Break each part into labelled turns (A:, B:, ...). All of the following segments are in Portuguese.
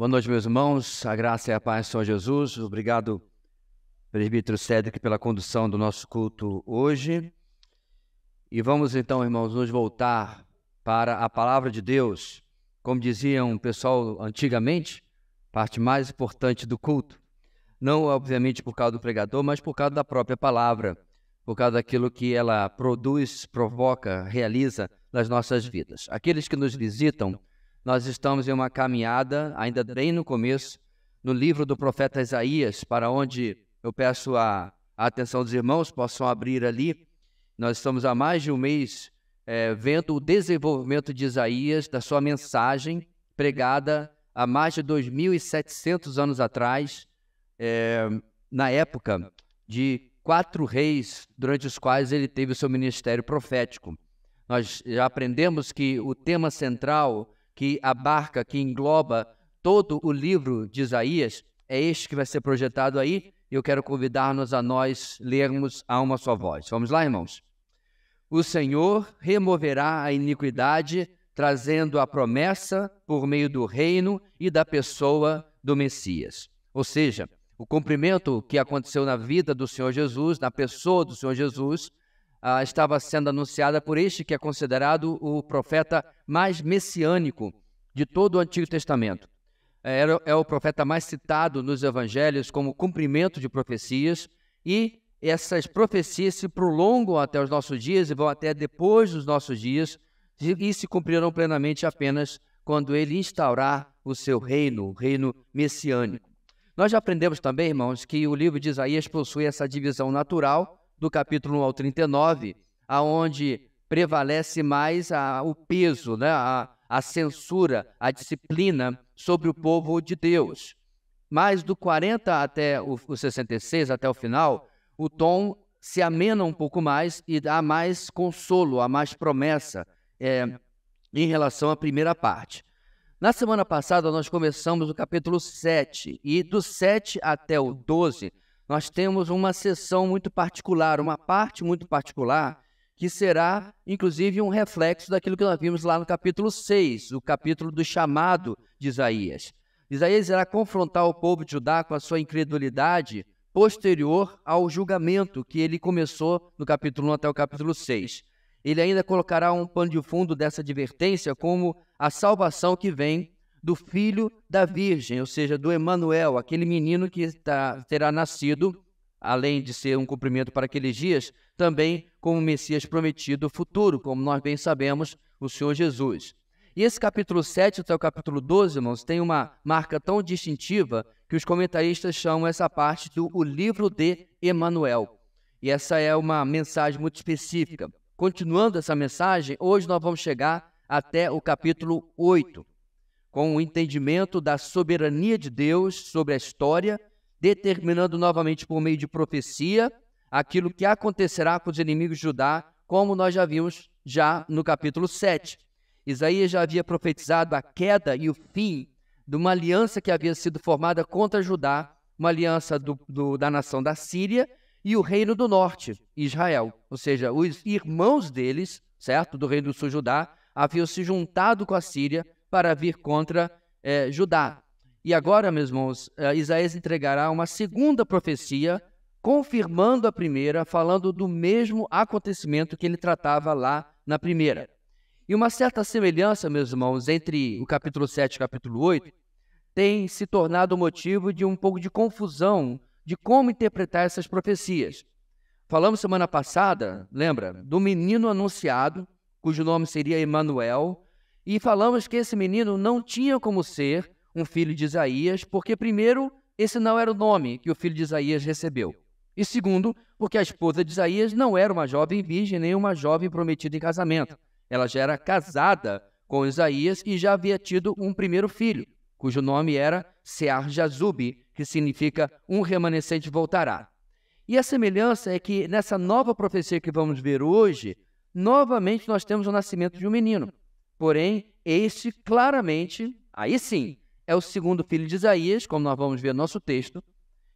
A: Boa noite, meus irmãos. A graça e a paz do Senhor Jesus. Obrigado, presbítero Cédric, pela condução do nosso culto hoje. E vamos então, irmãos, nos voltar para a palavra de Deus. Como diziam o pessoal antigamente, parte mais importante do culto. Não, obviamente, por causa do pregador, mas por causa da própria palavra, por causa daquilo que ela produz, provoca, realiza nas nossas vidas. Aqueles que nos visitam, nós estamos em uma caminhada, ainda bem no começo, no livro do profeta Isaías, para onde eu peço a atenção dos irmãos, possam abrir ali. Nós estamos há mais de um mês vendo o desenvolvimento de Isaías, da sua mensagem pregada há mais de 2.700 anos atrás, na época de 4 reis, durante os quais ele teve o seu ministério profético. Nós já aprendemos que o tema central que abarca, que engloba todo o livro de Isaías, é este que vai ser projetado aí, e eu quero convidar-nos a nós lermos a uma só voz. Vamos lá, irmãos? O Senhor removerá a iniquidade, trazendo a promessa por meio do reino e da pessoa do Messias. Ou seja, o cumprimento que aconteceu na vida do Senhor Jesus, na pessoa do Senhor Jesus, estava sendo anunciada por este que é considerado o profeta mais messiânico de todo o Antigo Testamento. É o profeta mais citado nos evangelhos como cumprimento de profecias, e essas profecias se prolongam até os nossos dias e vão até depois dos nossos dias e se cumprirão plenamente apenas quando ele instaurar o seu reino, o reino messiânico. Nós já aprendemos também, irmãos, que o livro de Isaías possui essa divisão natural do capítulo 1 ao 39, aonde prevalece mais o peso, né? a censura, a disciplina sobre o povo de Deus. Mas do 40 até o 66, até o final, o tom se amena um pouco mais e dá mais consolo, há mais promessa em relação à primeira parte. Na semana passada, nós começamos o capítulo 7, e do 7 até o 12, nós temos uma seção muito particular, uma parte muito particular, que será, inclusive, um reflexo daquilo que nós vimos lá no capítulo 6, o capítulo do chamado de Isaías. Isaías irá confrontar o povo de Judá com a sua incredulidade posterior ao julgamento que ele começou no capítulo 1 até o capítulo 6. Ele ainda colocará um pano de fundo dessa advertência como a salvação que vem do filho da Virgem, ou seja, do Emanuel, aquele menino que terá nascido, além de ser um cumprimento para aqueles dias, também como o Messias prometido futuro, como nós bem sabemos, o Senhor Jesus. E esse capítulo 7 até o capítulo 12, irmãos, tem uma marca tão distintiva que os comentaristas chamam essa parte do o livro de Emanuel. E essa é uma mensagem muito específica. Continuando essa mensagem, hoje nós vamos chegar até o capítulo 8, com o entendimento da soberania de Deus sobre a história, determinando novamente por meio de profecia aquilo que acontecerá com os inimigos de Judá, como nós já vimos já no capítulo 7. Isaías já havia profetizado a queda e o fim de uma aliança que havia sido formada contra Judá, uma aliança da nação da Síria e o reino do norte, Israel. Ou seja, os irmãos deles, certo, do reino do sul, Judá, haviam se juntado com a Síria para vir contra Judá. E agora, meus irmãos, Isaías entregará uma segunda profecia, confirmando a primeira, falando do mesmo acontecimento que ele tratava lá na primeira. E uma certa semelhança, meus irmãos, entre o capítulo 7 e o capítulo 8, tem se tornado motivo de um pouco de confusão de como interpretar essas profecias. Falamos semana passada, lembra, do menino anunciado, cujo nome seria Emanuel, e falamos que esse menino não tinha como ser um filho de Isaías, porque primeiro, esse não era o nome que o filho de Isaías recebeu. E segundo, porque a esposa de Isaías não era uma jovem virgem, nem uma jovem prometida em casamento. Ela já era casada com Isaías e já havia tido um primeiro filho, cujo nome era Sear-Jazub, que significa um remanescente voltará. E a semelhança é que nessa nova profecia que vamos ver hoje, novamente nós temos o nascimento de um menino. Porém, este claramente, aí sim, é o segundo filho de Isaías, como nós vamos ver no nosso texto.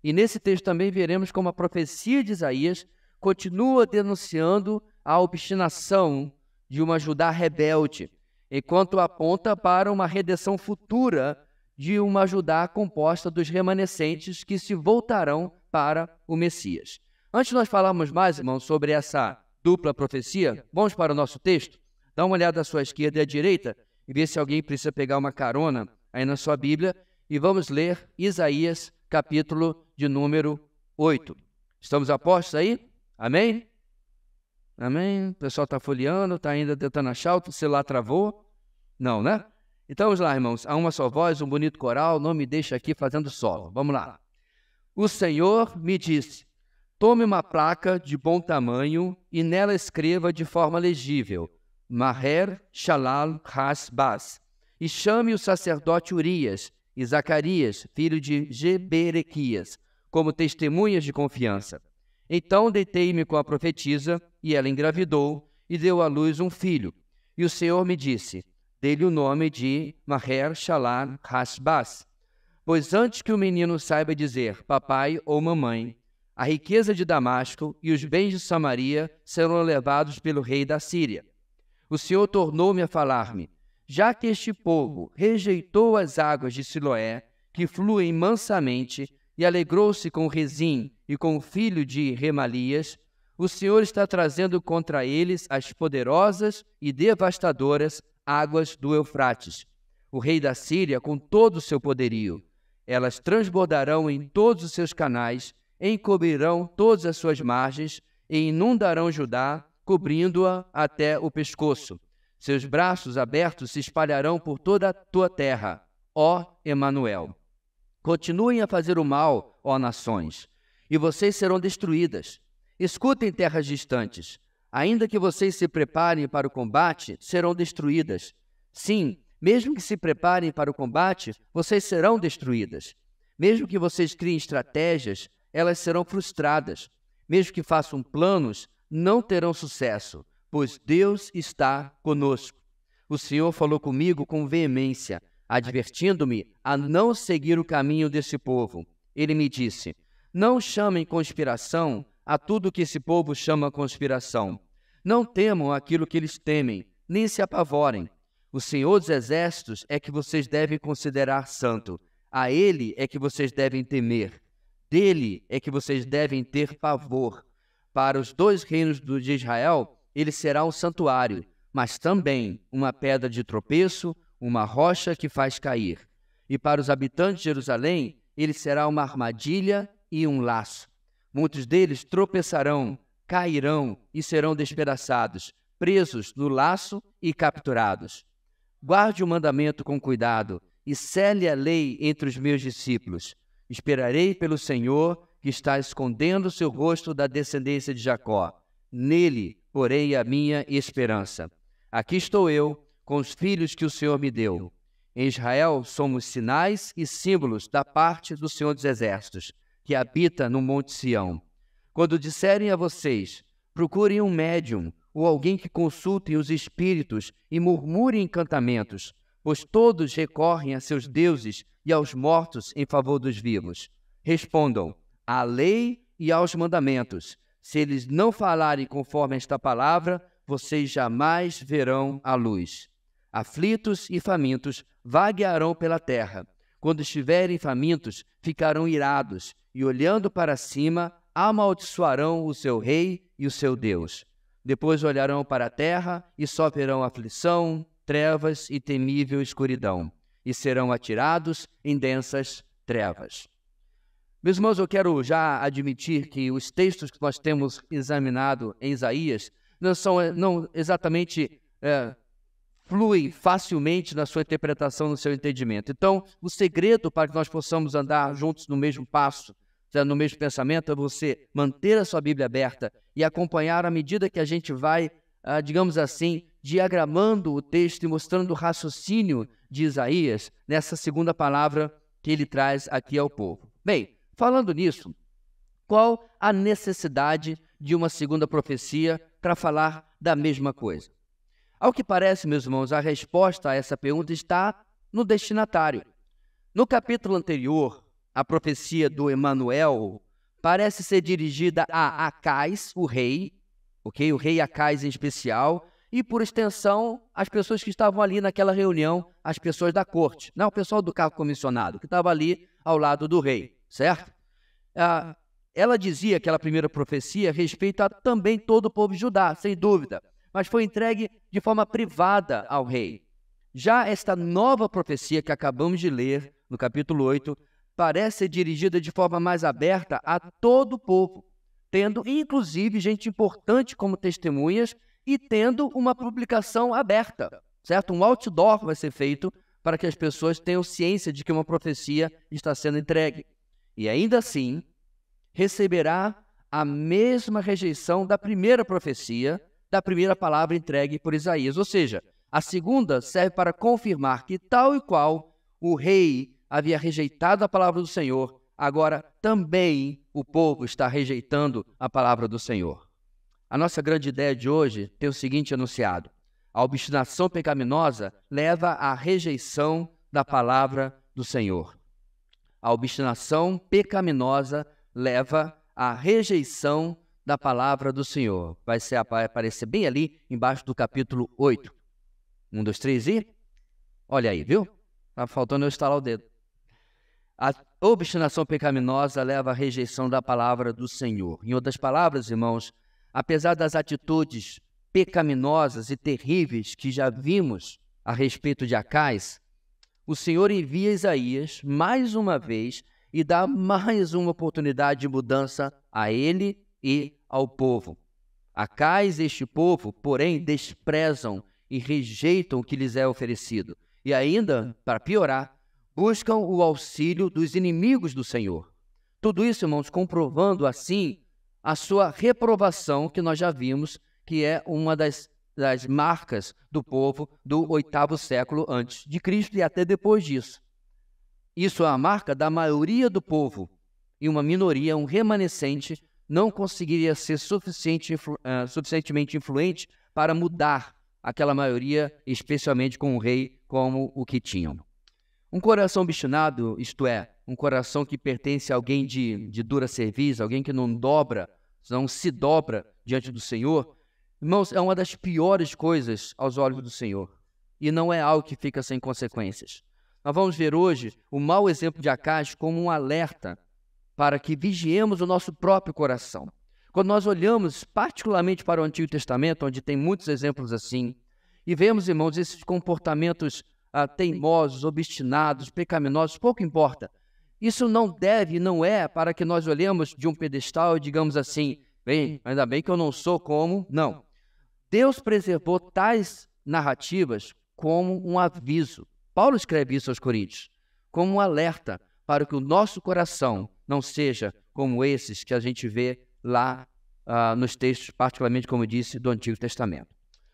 A: E nesse texto também veremos como a profecia de Isaías continua denunciando a obstinação de uma Judá rebelde, enquanto aponta para uma redenção futura de uma Judá composta dos remanescentes que se voltarão para o Messias. Antes de nós falarmos mais, irmãos, sobre essa dupla profecia, vamos para o nosso texto? Dá uma olhada à sua esquerda e à direita e vê se alguém precisa pegar uma carona aí na sua Bíblia e vamos ler Isaías, capítulo de número 8. Estamos a postos aí? Amém? Amém? O pessoal está folheando, está ainda tentando achar, o celular travou? Não, né? Então vamos lá, irmãos. A uma só voz, um bonito coral, não me deixa aqui fazendo solo. Vamos lá. O Senhor me disse, tome uma placa de bom tamanho e nela escreva de forma legível, Maher Shalal Has-Baz, e chame o sacerdote Urias e Zacarias, filho de Jeberequias, como testemunhas de confiança. Então deitei-me com a profetisa, e ela engravidou, e deu à luz um filho. E o Senhor me disse, dê-lhe o nome de Maher Shalal Has-Baz, pois antes que o menino saiba dizer papai ou mamãe, a riqueza de Damasco e os bens de Samaria serão levados pelo rei da Síria. O Senhor tornou-me a falar-me, já que este povo rejeitou as águas de Siloé, que fluem mansamente, e alegrou-se com Rezim e com o filho de Remalias, o Senhor está trazendo contra eles as poderosas e devastadoras águas do Eufrates, o rei da Síria com todo o seu poderio. Elas transbordarão em todos os seus canais, encobrirão todas as suas margens e inundarão Judá, cobrindo-a até o pescoço. Seus braços abertos se espalharão por toda a tua terra, ó Emanuel. Continuem a fazer o mal, ó nações, e vocês serão destruídas. Escutem, terras distantes. Ainda que vocês se preparem para o combate, serão destruídas. Sim, mesmo que se preparem para o combate, vocês serão destruídas. Mesmo que vocês criem estratégias, elas serão frustradas. Mesmo que façam planos, não terão sucesso, pois Deus está conosco. O Senhor falou comigo com veemência, advertindo-me a não seguir o caminho desse povo. Ele me disse, não chamem conspiração a tudo que esse povo chama conspiração. Não temam aquilo que eles temem, nem se apavorem. O Senhor dos Exércitos é que vocês devem considerar santo. A Ele é que vocês devem temer. Dele é que vocês devem ter pavor. Para os dois reinos de Israel, ele será um santuário, mas também uma pedra de tropeço, uma rocha que faz cair. E para os habitantes de Jerusalém, ele será uma armadilha e um laço. Muitos deles tropeçarão, cairão e serão despedaçados, presos no laço e capturados. Guarde o mandamento com cuidado e cele a lei entre os meus discípulos. Esperarei pelo Senhor, que está escondendo seu rosto da descendência de Jacó. Nele, porém, a minha esperança. Aqui estou eu, com os filhos que o Senhor me deu. Em Israel somos sinais e símbolos da parte do Senhor dos Exércitos, que habita no Monte Sião. Quando disserem a vocês, procurem um médium ou alguém que consulte os espíritos e murmure encantamentos, pois todos recorrem a seus deuses e aos mortos em favor dos vivos. Respondam, à lei e aos mandamentos. Se eles não falarem conforme esta palavra, vocês jamais verão a luz. Aflitos e famintos vaguearão pela terra. Quando estiverem famintos, ficarão irados e, olhando para cima, amaldiçoarão o seu rei e o seu Deus. Depois olharão para a terra e só verão aflição, trevas e temível escuridão, e serão atirados em densas trevas. Meus irmãos, eu quero já admitir que os textos que nós temos examinado em Isaías não exatamente fluem facilmente na sua interpretação, no seu entendimento. Então, o segredo para que nós possamos andar juntos no mesmo passo, no mesmo pensamento, é você manter a sua Bíblia aberta e acompanhar à medida que a gente vai, digamos assim, diagramando o texto e mostrando o raciocínio de Isaías nessa segunda palavra que ele traz aqui ao povo. Bem, falando nisso, qual a necessidade de uma segunda profecia para falar da mesma coisa? Ao que parece, meus irmãos, a resposta a essa pergunta está no destinatário. No capítulo anterior, a profecia do Emanuel parece ser dirigida a Acais, o rei, o rei Acais em especial, e, por extensão, as pessoas que estavam ali naquela reunião, as pessoas da corte, não, o pessoal do cargo comissionado, que estava ali ao lado do rei, certo? Ela dizia, aquela primeira profecia, respeito a também todo o povo de Judá, sem dúvida, mas foi entregue de forma privada ao rei. Já esta nova profecia que acabamos de ler, no capítulo 8, parece ser dirigida de forma mais aberta a todo o povo, tendo inclusive gente importante como testemunhas e tendo uma publicação aberta, certo? Um outdoor vai ser feito para que as pessoas tenham ciência de que uma profecia está sendo entregue. E ainda assim, receberá a mesma rejeição da primeira profecia, da primeira palavra entregue por Isaías. Ou seja, a segunda serve para confirmar que tal e qual o rei havia rejeitado a palavra do Senhor, agora também o povo está rejeitando a palavra do Senhor. A nossa grande ideia de hoje tem o seguinte enunciado: a obstinação pecaminosa leva à rejeição da palavra do Senhor. A obstinação pecaminosa leva à rejeição da palavra do Senhor. Vai aparecer bem ali embaixo do capítulo 8. 1, 2, 3 e... Olha aí, viu? Tá faltando eu estalar o dedo. A obstinação pecaminosa leva à rejeição da palavra do Senhor. Em outras palavras, irmãos, apesar das atitudes pecaminosas e terríveis que já vimos a respeito de Acais, o Senhor envia Isaías mais uma vez e dá mais uma oportunidade de mudança a ele e ao povo. Acais e este povo, porém, desprezam e rejeitam o que lhes é oferecido. E ainda, para piorar, buscam o auxílio dos inimigos do Senhor. Tudo isso, irmãos, comprovando assim a sua reprovação, que nós já vimos, que é uma das marcas do povo do 8º século antes de Cristo e até depois disso. Isso é a marca da maioria do povo, e uma minoria, um remanescente, não conseguiria ser suficientemente influente para mudar aquela maioria, especialmente com um rei como o que tinham. Um coração obstinado, isto é, um coração que pertence a alguém de dura cerviz, alguém que não se dobra diante do Senhor, irmãos, é uma das piores coisas aos olhos do Senhor, e não é algo que fica sem consequências. Nós vamos ver hoje o mau exemplo de Acais como um alerta para que vigiemos o nosso próprio coração. Quando nós olhamos particularmente para o Antigo Testamento, onde tem muitos exemplos assim, e vemos, irmãos, esses comportamentos teimosos, obstinados, pecaminosos, pouco importa. Isso não é para que nós olhemos de um pedestal e digamos assim, bem, ainda bem que eu não sou como... Não. Deus preservou tais narrativas como um aviso. Paulo escreve isso aos Coríntios, como um alerta para que o nosso coração não seja como esses que a gente vê lá nos textos, particularmente, como eu disse, do Antigo Testamento.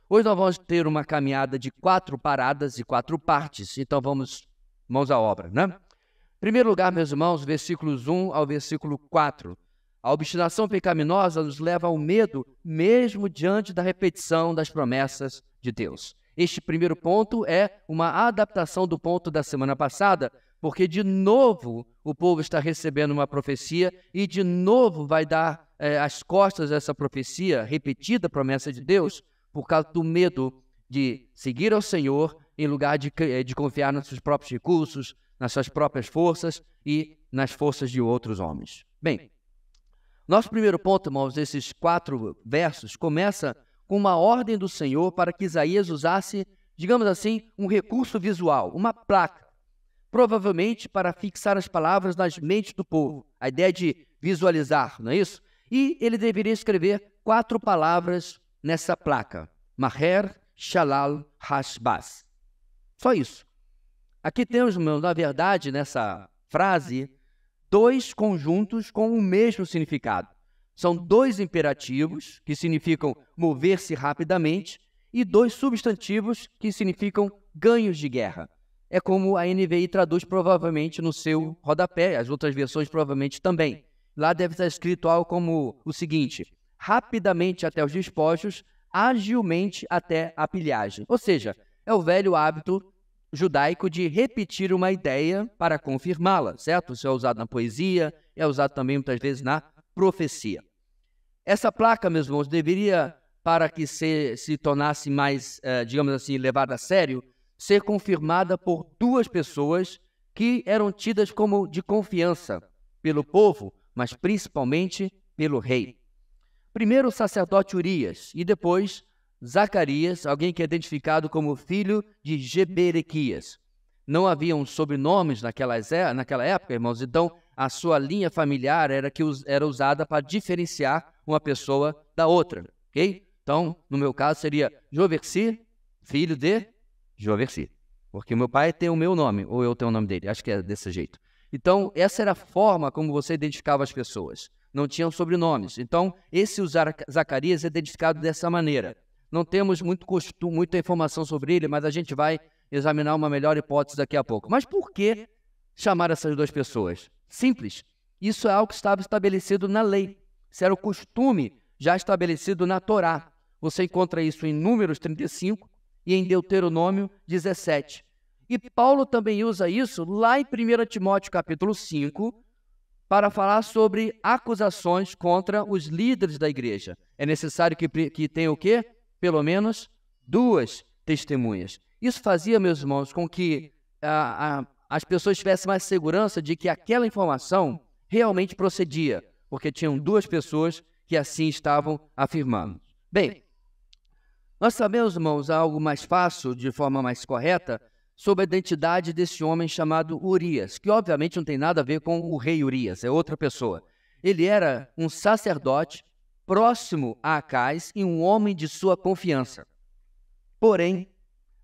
A: Hoje nós vamos ter uma caminhada de 4 paradas e 4 partes, então vamos mãos à obra, né? Em primeiro lugar, meus irmãos, versículos 1 ao versículo 4. A obstinação pecaminosa nos leva ao medo, mesmo diante da repetição das promessas de Deus. Este primeiro ponto é uma adaptação do ponto da semana passada, porque de novo o povo está recebendo uma profecia e de novo vai dar as costas a essa profecia, repetida promessa de Deus, por causa do medo de seguir ao Senhor em lugar de confiar nos seus próprios recursos, nas suas próprias forças e nas forças de outros homens. Bem, nosso primeiro ponto, irmãos, desses 4 versos, começa com uma ordem do Senhor para que Isaías usasse, digamos assim, um recurso visual, uma placa, provavelmente para fixar as palavras nas mentes do povo, a ideia de visualizar, não é isso? E ele deveria escrever 4 palavras nessa placa, Maher Shalal Hashbaz. Só isso. Aqui temos, na verdade, nessa frase, 2 conjuntos com o mesmo significado. São 2 imperativos, que significam mover-se rapidamente, e 2 substantivos, que significam ganhos de guerra. É como a NVI traduz provavelmente no seu rodapé, as outras versões provavelmente também. Lá deve estar escrito algo como o seguinte: rapidamente até os despojos, agilmente até a pilhagem. Ou seja, é o velho hábito judaico de repetir uma ideia para confirmá-la, certo? Isso é usado na poesia, é usado também muitas vezes na profecia. Essa placa, meus irmãos, deveria para que se tornasse mais, digamos assim, levada a sério, ser confirmada por duas pessoas que eram tidas como de confiança pelo povo, mas principalmente pelo rei. Primeiro o sacerdote Urias e depois Zacarias, alguém que é identificado como filho de Jeberequias. Não haviam sobrenomes naquela época, irmãos, então a sua linha familiar era usada para diferenciar uma pessoa da outra, ok? Então, no meu caso, seria Joversi, filho de Joversi, porque meu pai tem o meu nome, ou eu tenho o nome dele, acho que é desse jeito. Então, essa era a forma como você identificava as pessoas. Não tinham sobrenomes. Então, esse Zacarias é identificado dessa maneira. Não temos muita informação sobre ele, mas a gente vai examinar uma melhor hipótese daqui a pouco. Mas por que chamar essas duas pessoas? Simples. Isso é algo que estava estabelecido na lei. Isso era o costume já estabelecido na Torá. Você encontra isso em Números 35 e em Deuteronômio 17. E Paulo também usa isso lá em 1 Timóteo capítulo 5, para falar sobre acusações contra os líderes da igreja. É necessário que tenha o quê? Pelo menos duas testemunhas. Isso fazia, meus irmãos, com que as pessoas tivessem mais segurança de que aquela informação realmente procedia, porque tinham duas pessoas que assim estavam afirmando. Bem, nós sabemos, irmãos, algo mais fácil, de forma mais correta, sobre a identidade desse homem chamado Urias, que obviamente não tem nada a ver com o rei Urias, é outra pessoa. Ele era um sacerdote próximo a Acais e um homem de sua confiança. Porém,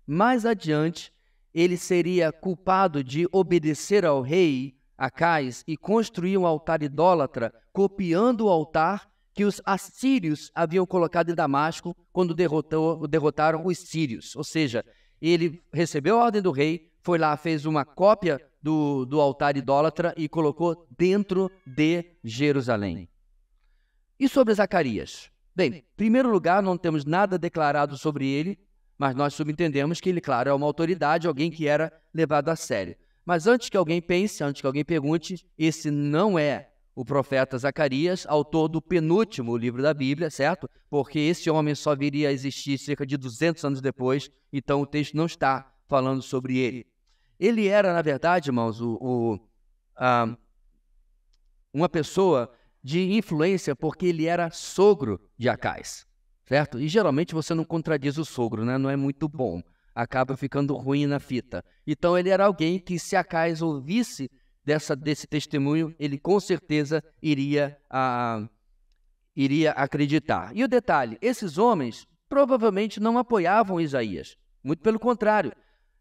A: mais adiante, ele seria culpado de obedecer ao rei Acais e construir um altar idólatra, copiando o altar que os assírios haviam colocado em Damasco quando derrotaram os sírios. Ou seja, ele recebeu a ordem do rei, foi lá, fez uma cópia do altar idólatra e colocou dentro de Jerusalém. E sobre Zacarias? Bem, em primeiro lugar, não temos nada declarado sobre ele, mas nós subentendemos que ele, claro, é uma autoridade, alguém que era levado a sério. Mas antes que alguém pense, antes que alguém pergunte, esse não é o profeta Zacarias, autor do penúltimo livro da Bíblia, certo? Porque esse homem só viria a existir cerca de 200 anos depois, então o texto não está falando sobre ele. Ele era, na verdade, irmãos, uma pessoa de influência porque ele era sogro de Acais, certo? E geralmente você não contradiz o sogro, né? Não é muito bom, acaba ficando ruim na fita. Então ele era alguém que, se Acais ouvisse desse testemunho, ele com certeza iria acreditar. E o detalhe, esses homens provavelmente não apoiavam Isaías, muito pelo contrário,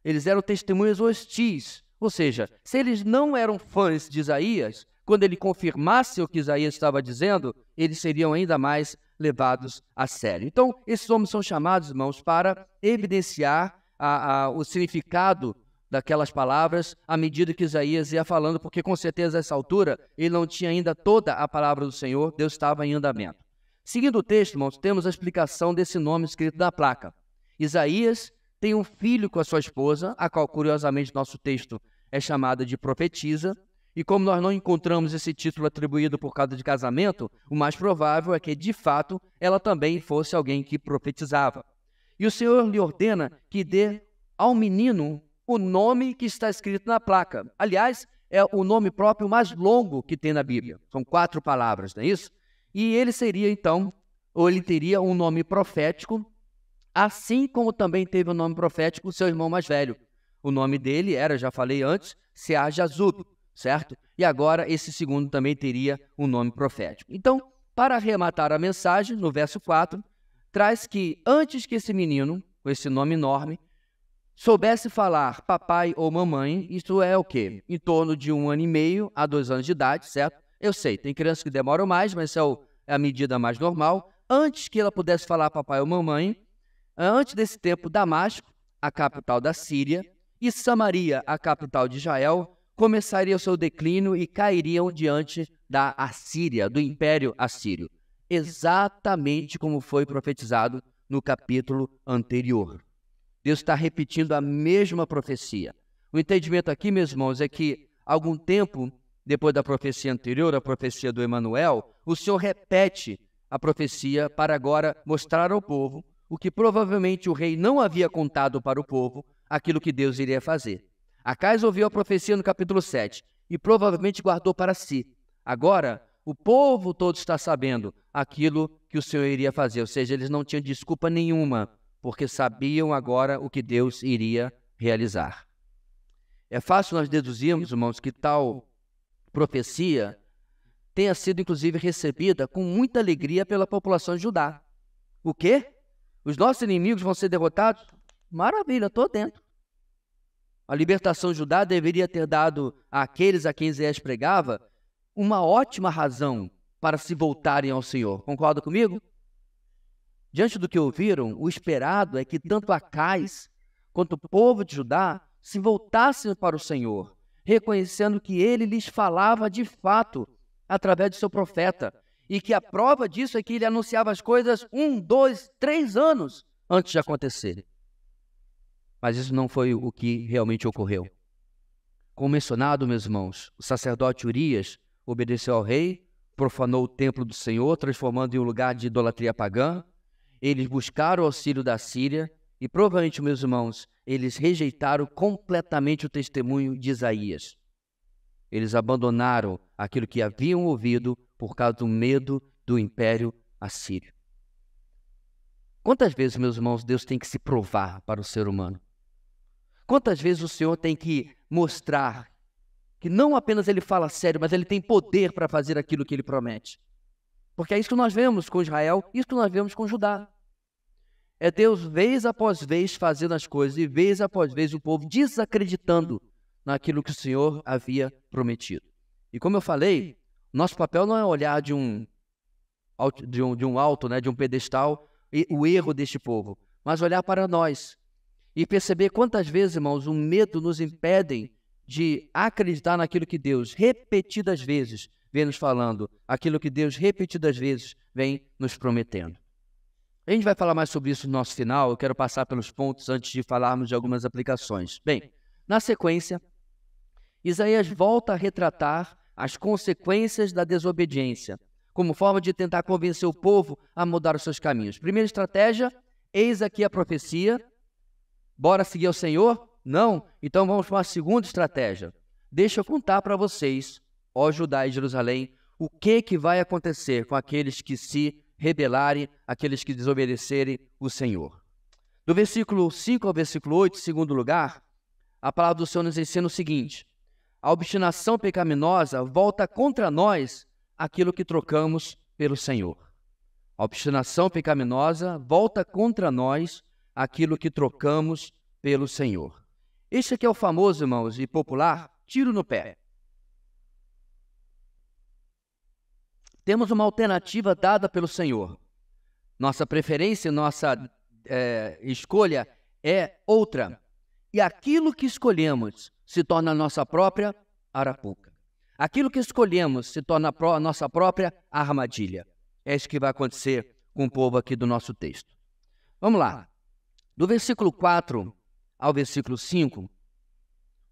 A: eles eram testemunhas hostis, ou seja, se eles não eram fãs de Isaías, quando ele confirmasse o que Isaías estava dizendo, eles seriam ainda mais levados a sério. Então, esses homens são chamados, irmãos, para evidenciar o significado daquelas palavras à medida que Isaías ia falando, porque com certeza, nessa altura, ele não tinha ainda toda a palavra do Senhor, Deus estava em andamento. Seguindo o texto, irmãos, temos a explicação desse nome escrito na placa. Isaías tem um filho com a sua esposa, a qual, curiosamente, nosso texto é chamada de profetisa, e como nós não encontramos esse título atribuído por causa de casamento, o mais provável é que, de fato, ela também fosse alguém que profetizava. E o Senhor lhe ordena que dê ao menino o nome que está escrito na placa. Aliás, é o nome próprio mais longo que tem na Bíblia. São 4 palavras, não é isso? E ele seria, então, ou ele teria um nome profético, assim como também teve o nome profético o seu irmão mais velho. O nome dele era, já falei antes, Sear-Jazub, certo? E agora esse segundo também teria um nome profético. Então, para arrematar a mensagem, no verso 4, traz que antes que esse menino, com esse nome enorme, soubesse falar papai ou mamãe, isso é o quê? Em torno de 1 ano e meio a 2 anos de idade, certo? Eu sei, tem crianças que demoram mais, mas essa é a medida mais normal. Antes que ela pudesse falar papai ou mamãe, antes desse tempo, Damasco, a capital da Síria, e Samaria, a capital de Israel, começaria o seu declínio e cairiam diante da Assíria, do Império Assírio. Exatamente como foi profetizado no capítulo anterior. Deus está repetindo a mesma profecia. O entendimento aqui, meus irmãos, é que algum tempo depois da profecia anterior, a profecia do Emanuel, o Senhor repete a profecia para agora mostrar ao povo o que provavelmente o rei não havia contado para o povo, aquilo que Deus iria fazer. Acais ouviu a profecia no capítulo 7 e provavelmente guardou para si. Agora, o povo todo está sabendo aquilo que o Senhor iria fazer, ou seja, eles não tinham desculpa nenhuma, porque sabiam agora o que Deus iria realizar. É fácil nós deduzirmos, irmãos, que tal profecia tenha sido, inclusive, recebida com muita alegria pela população de Judá. O quê? Os nossos inimigos vão ser derrotados? Maravilha, estou dentro. A libertação de Judá deveria ter dado àqueles a quem Isaías pregava uma ótima razão para se voltarem ao Senhor. Concorda comigo? Diante do que ouviram, o esperado é que tanto Acais quanto o povo de Judá se voltassem para o Senhor, reconhecendo que ele lhes falava de fato através de seu profeta, e que a prova disso é que ele anunciava as coisas 1, 2, 3 anos antes de acontecerem. Mas isso não foi o que realmente ocorreu. Como mencionado, meus irmãos, o sacerdote Urias obedeceu ao rei, profanou o templo do Senhor, transformando em um lugar de idolatria pagã. Eles buscaram o auxílio da Síria e, provavelmente, meus irmãos, eles rejeitaram completamente o testemunho de Isaías. Eles abandonaram aquilo que haviam ouvido por causa do medo do império assírio. Quantas vezes, meus irmãos, Deus tem que se provar para o ser humano? Quantas vezes o Senhor tem que mostrar que não apenas Ele fala sério, mas Ele tem poder para fazer aquilo que Ele promete? Porque é isso que nós vemos com Israel, isso que nós vemos com Judá. É Deus, vez após vez, fazendo as coisas, e vez após vez o povo desacreditando naquilo que o Senhor havia prometido. E como eu falei, nosso papel não é olhar de um alto, de um pedestal, o erro deste povo, mas olhar para nós e perceber quantas vezes, irmãos, o medo nos impede de acreditar naquilo que Deus repetidas vezes vem nos falando, aquilo que Deus repetidas vezes vem nos prometendo. A gente vai falar mais sobre isso no nosso final. Eu quero passar pelos pontos antes de falarmos de algumas aplicações. Bem, na sequência, Isaías volta a retratar as consequências da desobediência, como forma de tentar convencer o povo a mudar os seus caminhos. Primeira estratégia, eis aqui a profecia. Bora seguir ao Senhor? Não? Então vamos para a segunda estratégia. Deixa eu contar para vocês, ó Judá e Jerusalém, o que vai acontecer com aqueles que se rebelarem, aqueles que desobedecerem o Senhor. Do versículo 5 ao versículo 8, em segundo lugar, a palavra do Senhor nos ensina o seguinte: a obstinação pecaminosa volta contra nós aquilo que trocamos pelo Senhor. A obstinação pecaminosa volta contra nós aquilo que trocamos pelo Senhor. Este aqui é o famoso, irmãos, e popular, tiro no pé. Temos uma alternativa dada pelo Senhor. Nossa preferência, nossa escolha é outra. E aquilo que escolhemos se torna a nossa própria arapuca. Aquilo que escolhemos se torna a nossa própria armadilha. É isso que vai acontecer com o povo aqui do nosso texto. Vamos lá. Do versículo 4 ao versículo 5,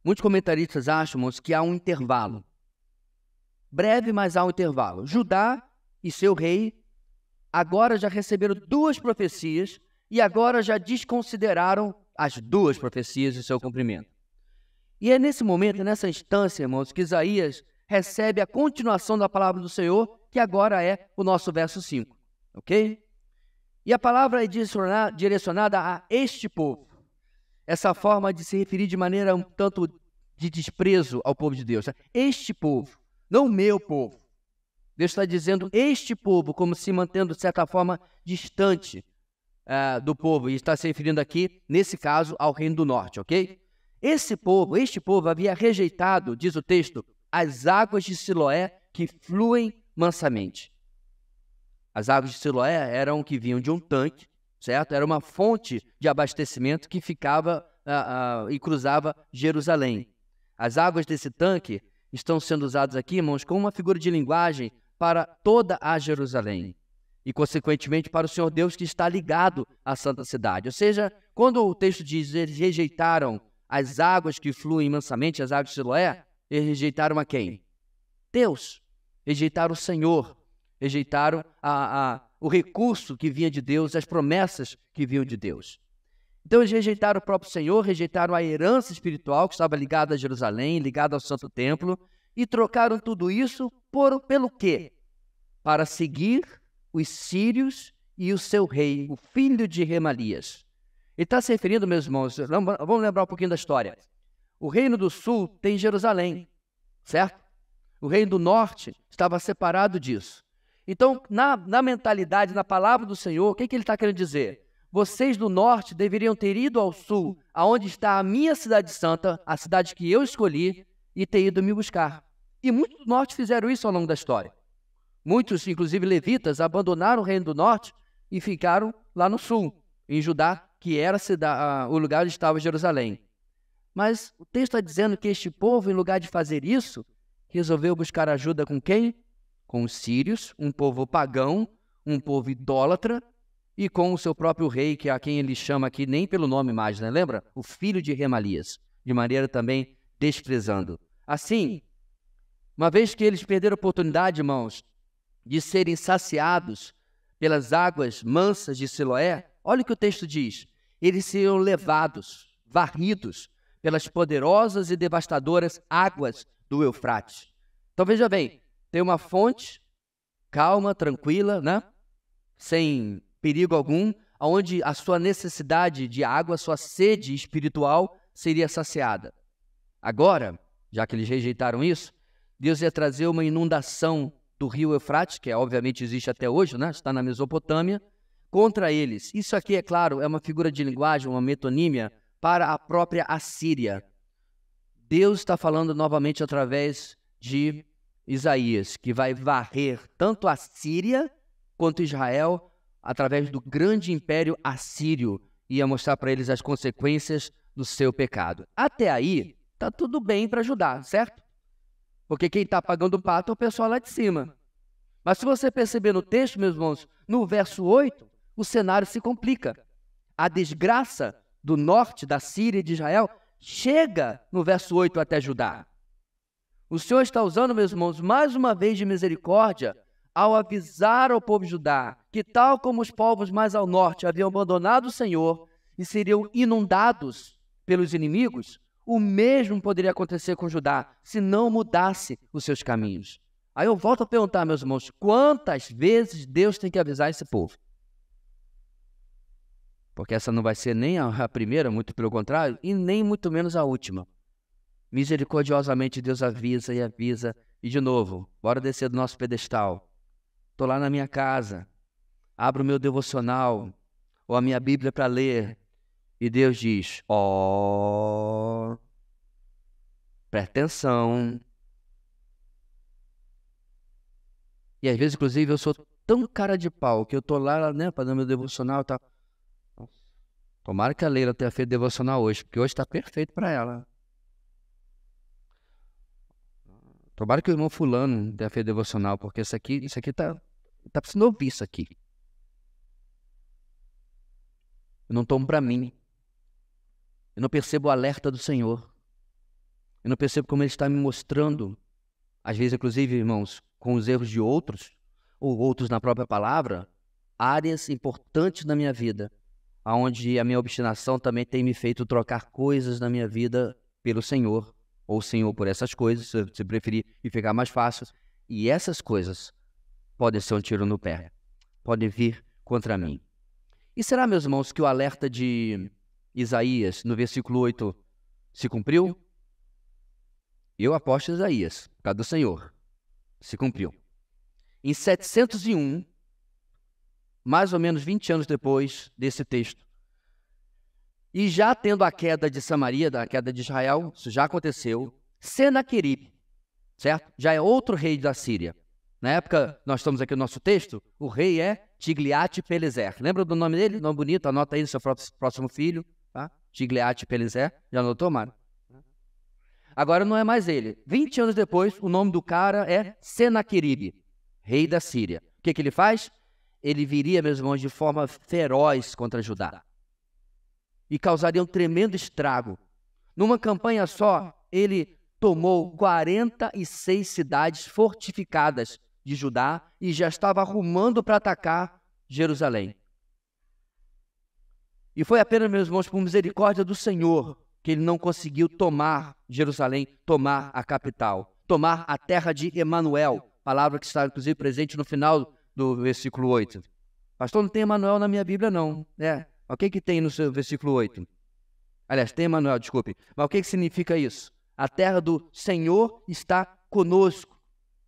A: muitos comentaristas acham que há um intervalo. Breve, mas há um intervalo. Judá e seu rei agora já receberam 2 profecias e agora já desconsideraram as 2 profecias e seu cumprimento. E é nesse momento, nessa instância, irmãos, que Isaías recebe a continuação da palavra do Senhor, que agora é o nosso verso 5, ok? E a palavra é direcionada a este povo. Essa forma de se referir de maneira um tanto de desprezo ao povo de Deus. Este povo, não o meu povo. Deus está dizendo este povo, como se mantendo, de certa forma, distante do povo. E está se referindo aqui, nesse caso, ao Reino do Norte, ok? Este povo havia rejeitado, diz o texto, as águas de Siloé que fluem mansamente. As águas de Siloé eram que vinham de um tanque, certo? Era uma fonte de abastecimento que ficava e cruzava Jerusalém. As águas desse tanque estão sendo usadas aqui, irmãos, como uma figura de linguagem para toda a Jerusalém e, consequentemente, para o Senhor Deus que está ligado à Santa Cidade. Ou seja, quando o texto diz eles rejeitaram as águas que fluem mansamente, as águas de Siloé, eles rejeitaram a quem? Deus. Rejeitaram o Senhor. Rejeitaram o recurso que vinha de Deus, as promessas que vinham de Deus. Então eles rejeitaram o próprio Senhor, rejeitaram a herança espiritual que estava ligada a Jerusalém, ligada ao Santo Templo, e trocaram tudo isso pelo quê? Para seguir os sírios e o seu rei, o filho de Remalias. Ele está se referindo, meus irmãos, vamos lembrar um pouquinho da história. O reino do sul tem Jerusalém, certo? O reino do norte estava separado disso. Então, na mentalidade, na palavra do Senhor, o que ele está querendo dizer? Vocês do norte deveriam ter ido ao sul, aonde está a minha cidade santa, a cidade que eu escolhi, e ter ido me buscar. E muitos do norte fizeram isso ao longo da história. Muitos, inclusive levitas, abandonaram o reino do norte e ficaram lá no sul, em Judá, que era o lugar onde estava Jerusalém. Mas o texto está dizendo que este povo, em lugar de fazer isso, resolveu buscar ajuda com quem? Com os sírios, um povo pagão, um povo idólatra, e com o seu próprio rei, que é a quem ele chama aqui nem pelo nome mais, né? Lembra? O filho de Remalias, de maneira também desprezando. Assim, uma vez que eles perderam a oportunidade, irmãos, de serem saciados pelas águas mansas de Siloé, olha o que o texto diz. Eles seriam levados, varridos pelas poderosas e devastadoras águas do Eufrates. Então veja bem, tem uma fonte calma, tranquila, né? Sem perigo algum, onde a sua necessidade de água, a sua sede espiritual seria saciada. Agora, já que eles rejeitaram isso, Deus ia trazer uma inundação do rio Eufrates, que obviamente existe até hoje, né? Está na Mesopotâmia, contra eles. Isso aqui, é claro, é uma figura de linguagem, uma metonímia para a própria Assíria. Deus está falando novamente através de Isaías, que vai varrer tanto a Síria quanto Israel através do grande império assírio, e ia mostrar para eles as consequências do seu pecado. Até aí, está tudo bem para ajudar, certo? Porque quem está pagando o pato é o pessoal lá de cima. Mas se você perceber no texto, meus irmãos, no verso 8, o cenário se complica. A desgraça do norte, da Síria e de Israel, chega no verso 8 até Judá. O Senhor está usando, meus irmãos, mais uma vez de misericórdia, ao avisar ao povo de Judá que, tal como os povos mais ao norte haviam abandonado o Senhor e seriam inundados pelos inimigos, o mesmo poderia acontecer com Judá se não mudasse os seus caminhos. Aí eu volto a perguntar, meus irmãos, quantas vezes Deus tem que avisar esse povo? Porque essa não vai ser nem a primeira, muito pelo contrário, e nem muito menos a última. Misericordiosamente Deus avisa e avisa. E de novo, bora descer do nosso pedestal. Estou lá na minha casa, abro o meu devocional, ou a minha Bíblia para ler, e Deus diz, presta atenção. E às vezes, inclusive, eu sou tão cara de pau que eu estou lá, né, fazendo meu devocional e tal. Tomara que a Leila tenha feito devocional hoje, porque hoje está perfeito para ela. Tomara que o irmão fulano tenha feito devocional, porque isso aqui tá precisando ouvir isso aqui. Eu não tomo para mim. Eu não percebo o alerta do Senhor. Eu não percebo como Ele está me mostrando, às vezes, inclusive, irmãos, com os erros de outros, ou outros na própria palavra, áreas importantes na minha vida, onde a minha obstinação também tem me feito trocar coisas na minha vida pelo Senhor, ou o Senhor por essas coisas, se preferir, e ficar mais fácil. E essas coisas podem ser um tiro no pé, podem vir contra mim. E será, meus irmãos, que o alerta de Isaías, no versículo 8, se cumpriu? Eu aposto Isaías, por causa do Senhor, se cumpriu. Em 701, mais ou menos 20 anos depois desse texto, e já tendo a queda de Samaria, a queda de Israel, isso já aconteceu, Senaqueribe, certo? Já é outro rei da Síria. Na época, nós estamos aqui no nosso texto, o rei é Tigliat-Pileser. Lembra do nome dele? Nome bonito, anota aí no seu próximo filho, tá? Tigliat-Pileser, já anotou, Mário? Agora não é mais ele. 20 anos depois, o nome do cara é Senaqueribe, rei da Síria. O que ele faz? Ele viria, meus irmãos, de forma feroz contra Judá e causaria um tremendo estrago. Numa campanha só, ele tomou 46 cidades fortificadas de Judá e já estava arrumando para atacar Jerusalém. E foi apenas, meus irmãos, por misericórdia do Senhor que ele não conseguiu tomar Jerusalém, tomar a capital, tomar a terra de Emanuel, palavra que está inclusive presente no final do versículo 8. Pastor, não tem Emanuel na minha Bíblia não. O que tem no seu versículo 8? Aliás, tem Emanuel, desculpe. Mas o que significa isso? A terra do Senhor está conosco.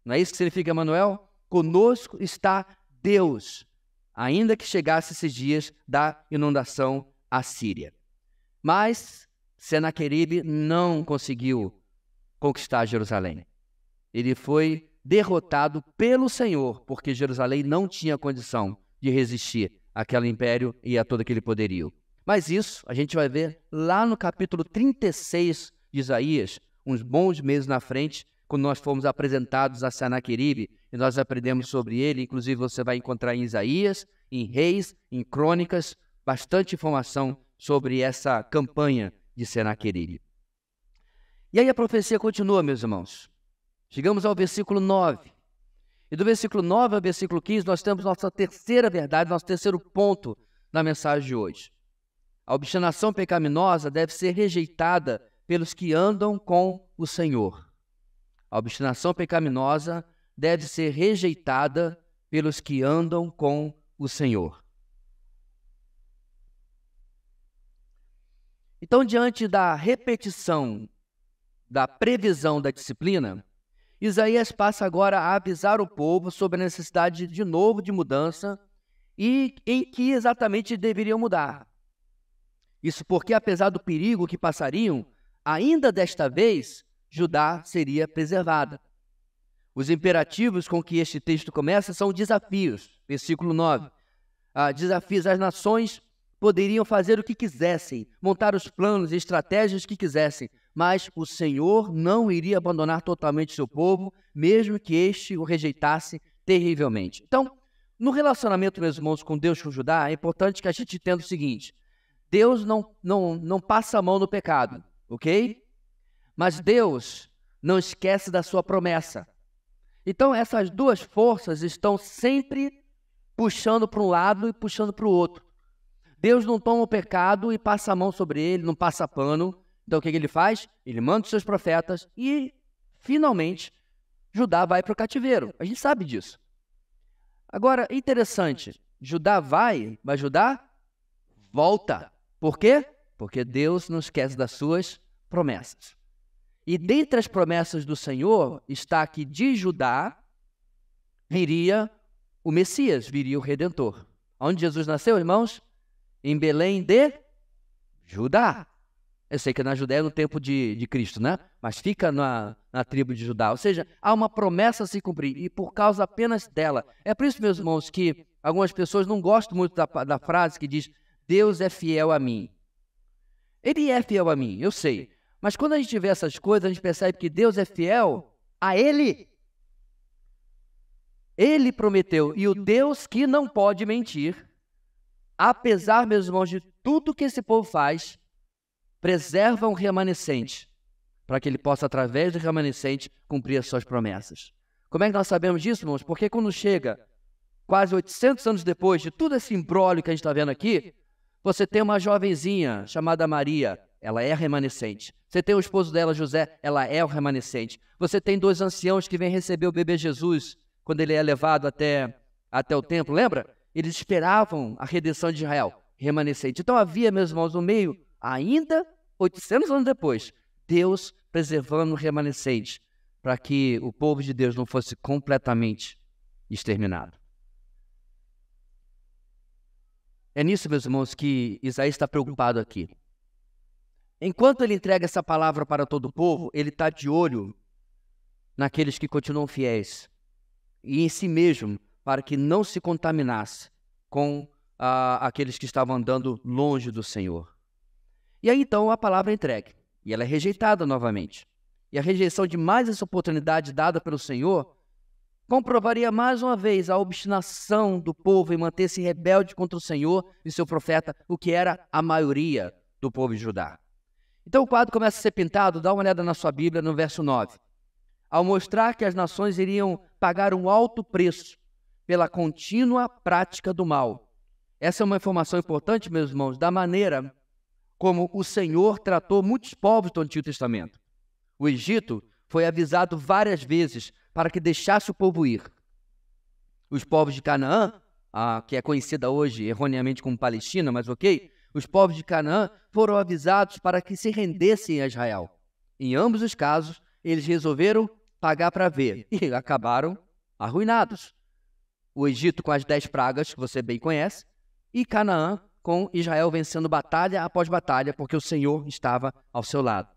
A: Não é isso que significa Emanuel? Conosco está Deus, ainda que chegasse esses dias da inundação assíria. Mas Senaqueribe não conseguiu conquistar Jerusalém. Ele foi derrotado pelo Senhor, porque Jerusalém não tinha condição de resistir àquele império e a todo aquele poderio. Mas isso a gente vai ver lá no capítulo 36 de Isaías, uns bons meses na frente, quando nós fomos apresentados a Senaqueribe, e nós aprendemos sobre ele. Inclusive você vai encontrar em Isaías, em Reis, em Crônicas, bastante informação sobre essa campanha de Senaqueribe. E aí a profecia continua, meus irmãos. Chegamos ao versículo 9. E do versículo 9 ao versículo 15, nós temos nossa terceira verdade, nosso terceiro ponto na mensagem de hoje. A obstinação pecaminosa deve ser rejeitada pelos que andam com o Senhor. A obstinação pecaminosa deve ser rejeitada pelos que andam com o Senhor. Então, diante da repetição da previsão da disciplina, Isaías passa agora a avisar o povo sobre a necessidade de novo de mudança e em que exatamente deveriam mudar. Isso porque, apesar do perigo que passariam, ainda desta vez, Judá seria preservada. Os imperativos com que este texto começa são desafios. Versículo 9. Desafios às nações poderiam fazer o que quisessem, montar os planos e estratégias que quisessem, mas o Senhor não iria abandonar totalmente seu povo, mesmo que este o rejeitasse terrivelmente. Então, no relacionamento, meus irmãos, com Deus e com Judá, é importante que a gente entenda o seguinte: Deus não passa a mão no pecado, ok? Mas Deus não esquece da sua promessa. Então, essas duas forças estão sempre puxando para um lado e puxando para o outro. Deus não toma o pecado e passa a mão sobre ele, não passa pano. Então, o que ele faz? Ele manda os seus profetas e, finalmente, Judá vai para o cativeiro. A gente sabe disso. Agora, interessante, Judá vai, mas Judá volta. Por quê? Porque Deus não esquece das suas promessas. E dentre as promessas do Senhor está que de Judá viria o Messias, viria o Redentor. Onde Jesus nasceu, irmãos? Em Belém de Judá. Eu sei que na Judéia é no tempo de Cristo, né? Mas fica na tribo de Judá. Ou seja, há uma promessa a se cumprir, e por causa apenas dela. É por isso, meus irmãos, que algumas pessoas não gostam muito da frase que diz: Deus é fiel a mim. Ele é fiel a mim, eu sei. Mas quando a gente vê essas coisas, a gente percebe que Deus é fiel a Ele. Ele prometeu, e o Deus que não pode mentir, apesar, meus irmãos, de tudo que esse povo faz, preserva um remanescente, para que ele possa, através do remanescente, cumprir as suas promessas. Como é que nós sabemos disso, irmãos? Porque quando chega, quase 800 anos depois de tudo esse imbróglio que a gente está vendo aqui, você tem uma jovenzinha chamada Maria, ela é remanescente. Você tem o esposo dela, José, ela é o remanescente. Você tem 2 anciãos que vêm receber o bebê Jesus, quando ele é levado até o templo, lembra? Eles esperavam a redenção de Israel, remanescente. Então havia, meus irmãos, no meio, ainda 800 anos depois, Deus preservando o remanescente, para que o povo de Deus não fosse completamente exterminado. É nisso, meus irmãos, que Isaías está preocupado aqui. Enquanto ele entrega essa palavra para todo o povo, ele está de olho naqueles que continuam fiéis e em si mesmo, para que não se contaminasse com aqueles que estavam andando longe do Senhor. E aí, então, a palavra é entregue, e ela é rejeitada novamente. E a rejeição de mais essa oportunidade dada pelo Senhor comprovaria mais uma vez a obstinação do povo em manter-se rebelde contra o Senhor e seu profeta, o que era a maioria do povo de Judá. Então o quadro começa a ser pintado. Dá uma olhada na sua Bíblia no verso 9. Ao mostrar que as nações iriam pagar um alto preço pela contínua prática do mal. Essa é uma informação importante, meus irmãos, da maneira como o Senhor tratou muitos povos do Antigo Testamento. O Egito foi avisado várias vezes para que deixasse o povo ir. Os povos de Canaã, que é conhecida hoje erroneamente como Palestina, mas ok, os povos de Canaã foram avisados para que se rendessem a Israel. Em ambos os casos, eles resolveram pagar para ver e acabaram arruinados. O Egito com as 10 pragas, que você bem conhece, e Canaã com Israel vencendo batalha após batalha, porque o Senhor estava ao seu lado.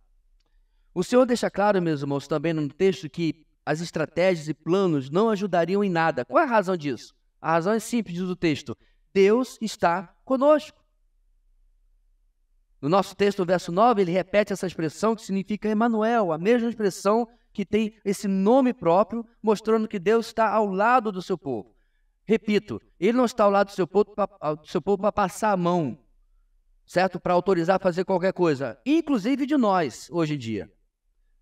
A: O Senhor deixa claro, meus irmãos, também no texto que as estratégias e planos não ajudariam em nada. Qual é a razão disso? A razão é simples, diz o texto: Deus está conosco. No nosso texto, no verso 9, ele repete essa expressão que significa Emanuel, a mesma expressão que tem esse nome próprio, mostrando que Deus está ao lado do seu povo. Repito, ele não está ao lado do seu povo para passar a mão, certo? Para autorizar a fazer qualquer coisa, inclusive de nós, hoje em dia.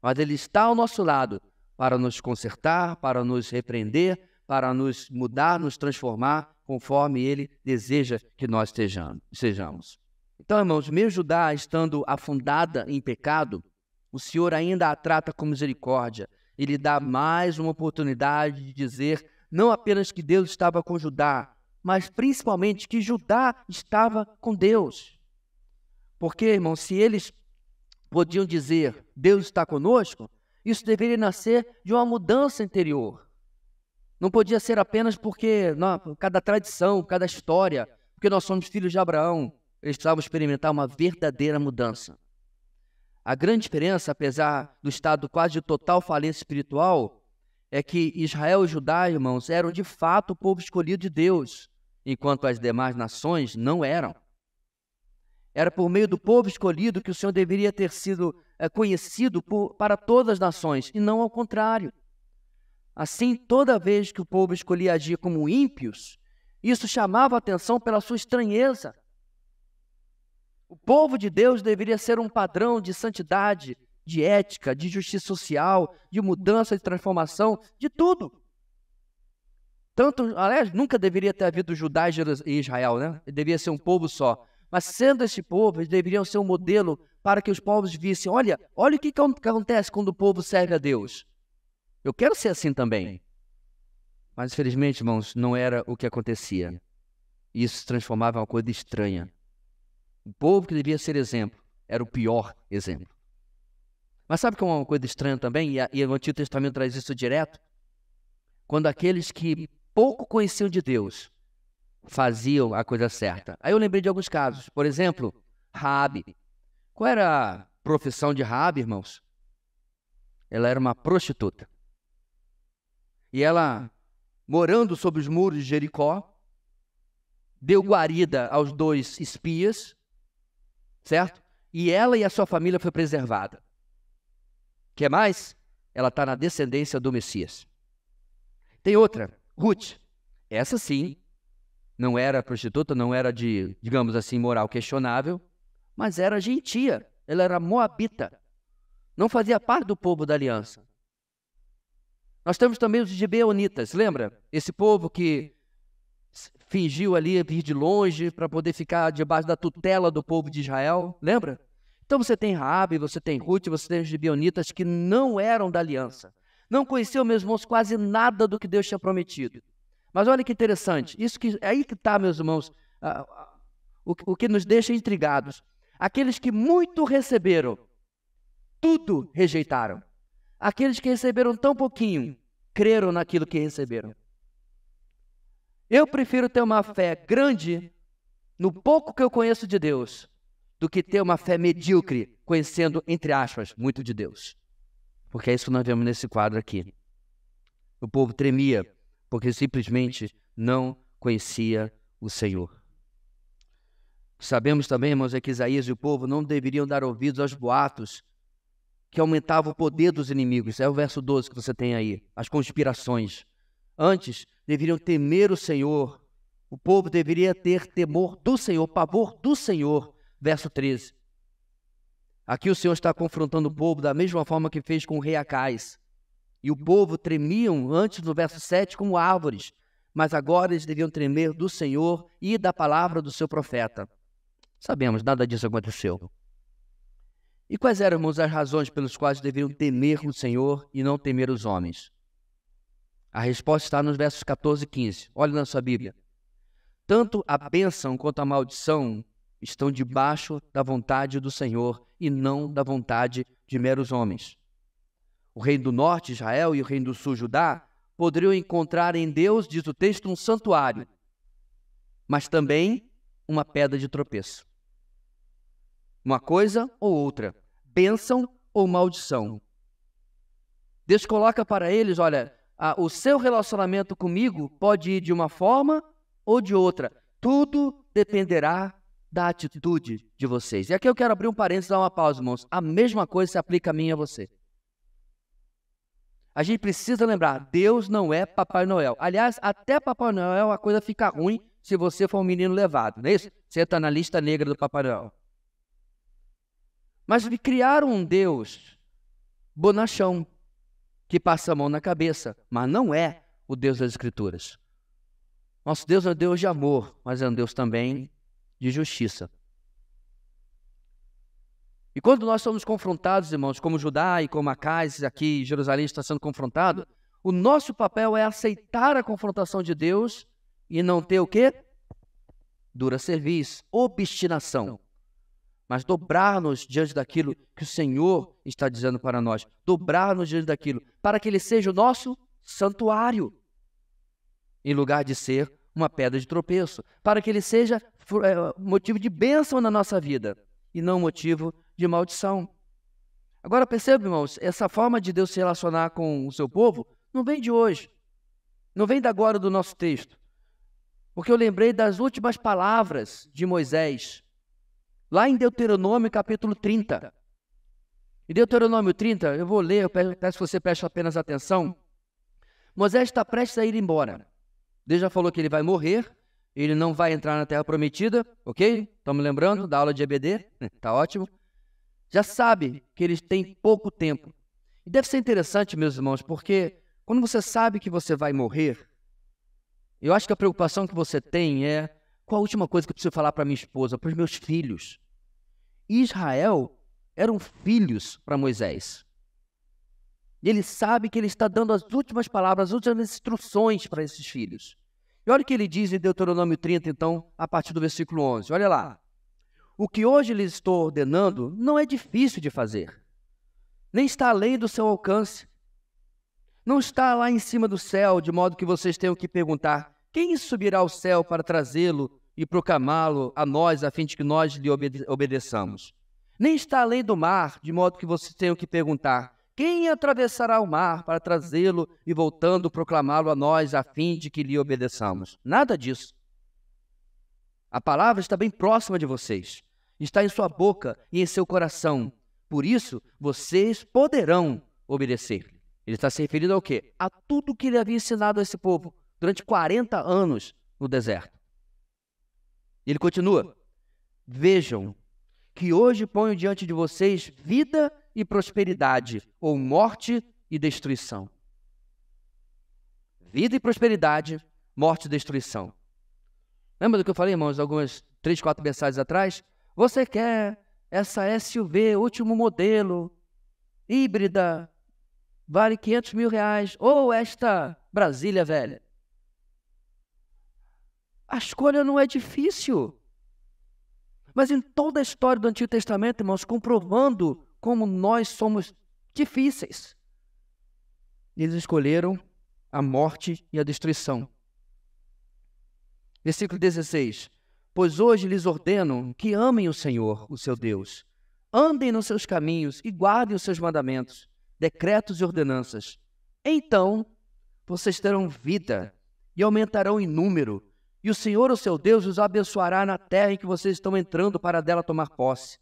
A: Mas ele está ao nosso lado para nos consertar, para nos repreender, para nos mudar, nos transformar, conforme ele deseja que nós sejamos. Então, irmãos, mesmo Judá estando afundada em pecado, o Senhor ainda a trata com misericórdia. Ele dá mais uma oportunidade de dizer não apenas que Deus estava com Judá, mas principalmente que Judá estava com Deus. Porque, irmãos, se eles podiam dizer Deus está conosco, isso deveria nascer de uma mudança interior. Não podia ser apenas porque cada tradição, cada história, porque nós somos filhos de Abraão, eles precisavam experimentar uma verdadeira mudança. A grande diferença, apesar do estado quase de total falência espiritual, é que Israel e Judá, irmãos, eram de fato o povo escolhido de Deus, enquanto as demais nações não eram. Era por meio do povo escolhido que o Senhor deveria ter sido conhecido para todas as nações, e não ao contrário. Assim, toda vez que o povo escolhia agir como ímpios, isso chamava a atenção pela sua estranheza. O povo de Deus deveria ser um padrão de santidade, de ética, de justiça social, de mudança, de transformação, de tudo. Aliás, nunca deveria ter havido Judá e Israel, né? Deveria ser um povo só. Mas sendo esse povo, eles deveriam ser um modelo para que os povos vissem, olha o que acontece quando o povo serve a Deus. Eu quero ser assim também. Mas, infelizmente, irmãos, não era o que acontecia. Isso se transformava em uma coisa estranha. O povo que devia ser exemplo era o pior exemplo. Mas sabe que é uma coisa estranha também, e o Antigo Testamento traz isso direto? Quando aqueles que pouco conheciam de Deus faziam a coisa certa. Aí eu lembrei de alguns casos. Por exemplo, Raabe. Qual era a profissão de Raabe, irmãos? Ela era uma prostituta. E ela, morando sob os muros de Jericó, deu guarida aos 2 espias, certo? E ela e a sua família foi preservada. O que mais? Ela está na descendência do Messias. Tem outra, Ruth. Essa sim, não era prostituta, não era de, digamos assim, moral questionável, mas era gentia. Ela era moabita. Não fazia parte do povo da aliança. Nós temos também os gibeonitas, lembra? Esse povo que fingiu ali vir de longe para poder ficar debaixo da tutela do povo de Israel, lembra? Então você tem Raabe, você tem Ruth, você tem os gibeonitas que não eram da aliança. Não conheciam, meus irmãos, quase nada do que Deus tinha prometido. Mas olha que interessante, é aí que está, meus irmãos, o que nos deixa intrigados. Aqueles que muito receberam, tudo rejeitaram. Aqueles que receberam tão pouquinho, creram naquilo que receberam. Eu prefiro ter uma fé grande no pouco que eu conheço de Deus, do que ter uma fé medíocre, conhecendo, entre aspas, muito de Deus. Porque é isso que nós vemos nesse quadro aqui. O povo tremia, porque simplesmente não conhecia o Senhor. Sabemos também, irmãos, é que Isaías e o povo não deveriam dar ouvidos aos boatos que aumentavam o poder dos inimigos. É o verso 12 que você tem aí, as conspirações. Antes, deveriam temer o Senhor. O povo deveria ter temor do Senhor, pavor do Senhor. Verso 13. Aqui o Senhor está confrontando o povo da mesma forma que fez com o rei Acais. E o povo tremiam antes, no verso 7, como árvores. mas agora eles deviam temer do Senhor e da palavra do seu profeta. Sabemos, nada disso aconteceu. E quais eram, irmãos, as razões pelas quais deveriam temer o Senhor e não temer os homens? A resposta está nos versos 14 e 15. Olhe na sua Bíblia. Tanto a bênção quanto a maldição estão debaixo da vontade do Senhor e não da vontade de meros homens. O reino do norte, Israel, e o reino do sul, Judá, poderiam encontrar em Deus, diz o texto, um santuário, mas também uma pedra de tropeço. Uma coisa ou outra, bênção ou maldição. Deus coloca para eles, olha, o seu relacionamento comigo pode ir de uma forma ou de outra. Tudo dependerá da atitude de vocês. E aqui eu quero abrir um parênteses e dar uma pausa, irmãos. A mesma coisa se aplica a mim e a você. A gente precisa lembrar, Deus não é Papai Noel. Aliás, até Papai Noel a coisa fica ruim se você for um menino levado, não é isso? Você está na lista negra do Papai Noel. Mas criaram um Deus bonachão, que passa a mão na cabeça, mas não é o Deus das Escrituras. Nosso Deus é um Deus de amor, mas é um Deus também de justiça. E quando nós somos confrontados, irmãos, como Judá e como Acais aqui em Jerusalém está sendo confrontado, o nosso papel é aceitar a confrontação de Deus e não ter o quê? Dura cerviz, obstinação. Mas dobrar-nos diante daquilo que o Senhor está dizendo para nós. Dobrar-nos diante daquilo, para que Ele seja o nosso santuário, em lugar de ser uma pedra de tropeço. Para que Ele seja motivo de bênção na nossa vida, e não motivo de maldição. Agora perceba, irmãos, essa forma de Deus se relacionar com o seu povo não vem de hoje. Não vem da agora do nosso texto. Porque eu lembrei das últimas palavras de Moisés, lá em Deuteronômio, capítulo 30. Em Deuteronômio 30, eu vou ler, eu peço que você preste apenas atenção. Moisés está prestes a ir embora. Deus já falou que ele vai morrer, ele não vai entrar na Terra Prometida, ok? Estamos lembrando da aula de EBD? Tá ótimo. Já sabe que eles têm pouco tempo. E deve ser interessante, meus irmãos, porque quando você sabe que você vai morrer, eu acho que a preocupação que você tem é qual a última coisa que eu preciso falar para minha esposa, para os meus filhos. Israel eram filhos para Moisés. E ele sabe que ele está dando as últimas palavras, as últimas instruções para esses filhos. E olha o que ele diz em Deuteronômio 30, então, a partir do versículo 11. Olha lá. O que hoje lhes estou ordenando não é difícil de fazer, nem está além do seu alcance. Não está lá em cima do céu, de modo que vocês tenham que perguntar: quem subirá ao céu para trazê-lo e proclamá-lo a nós, a fim de que nós lhe obedeçamos? Nem está além do mar, de modo que vocês tenham que perguntar: quem atravessará o mar para trazê-lo e, voltando, proclamá-lo a nós, a fim de que lhe obedeçamos? Nada disso. A palavra está bem próxima de vocês, está em sua boca e em seu coração. Por isso, vocês poderão obedecer. Ele está se referindo ao quê? A tudo que ele havia ensinado a esse povo durante 40 anos no deserto. Ele continua: vejam que hoje ponho diante de vocês vida e prosperidade, ou morte e destruição. Vida e prosperidade, morte e destruição. Lembra do que eu falei, irmãos, algumas 3, 4 mensagens atrás? Você quer essa SUV, último modelo, híbrida, vale R$500.000, ou esta Brasília velha? A escolha não é difícil. Mas em toda a história do Antigo Testamento, irmãos, comprovando como nós somos difíceis, eles escolheram a morte e a destruição. Versículo 16. Pois hoje lhes ordeno que amem o Senhor, o seu Deus. Andem nos seus caminhos e guardem os seus mandamentos, decretos e ordenanças. Então, vocês terão vida e aumentarão em número. E o Senhor, o seu Deus, os abençoará na terra em que vocês estão entrando para dela tomar posse.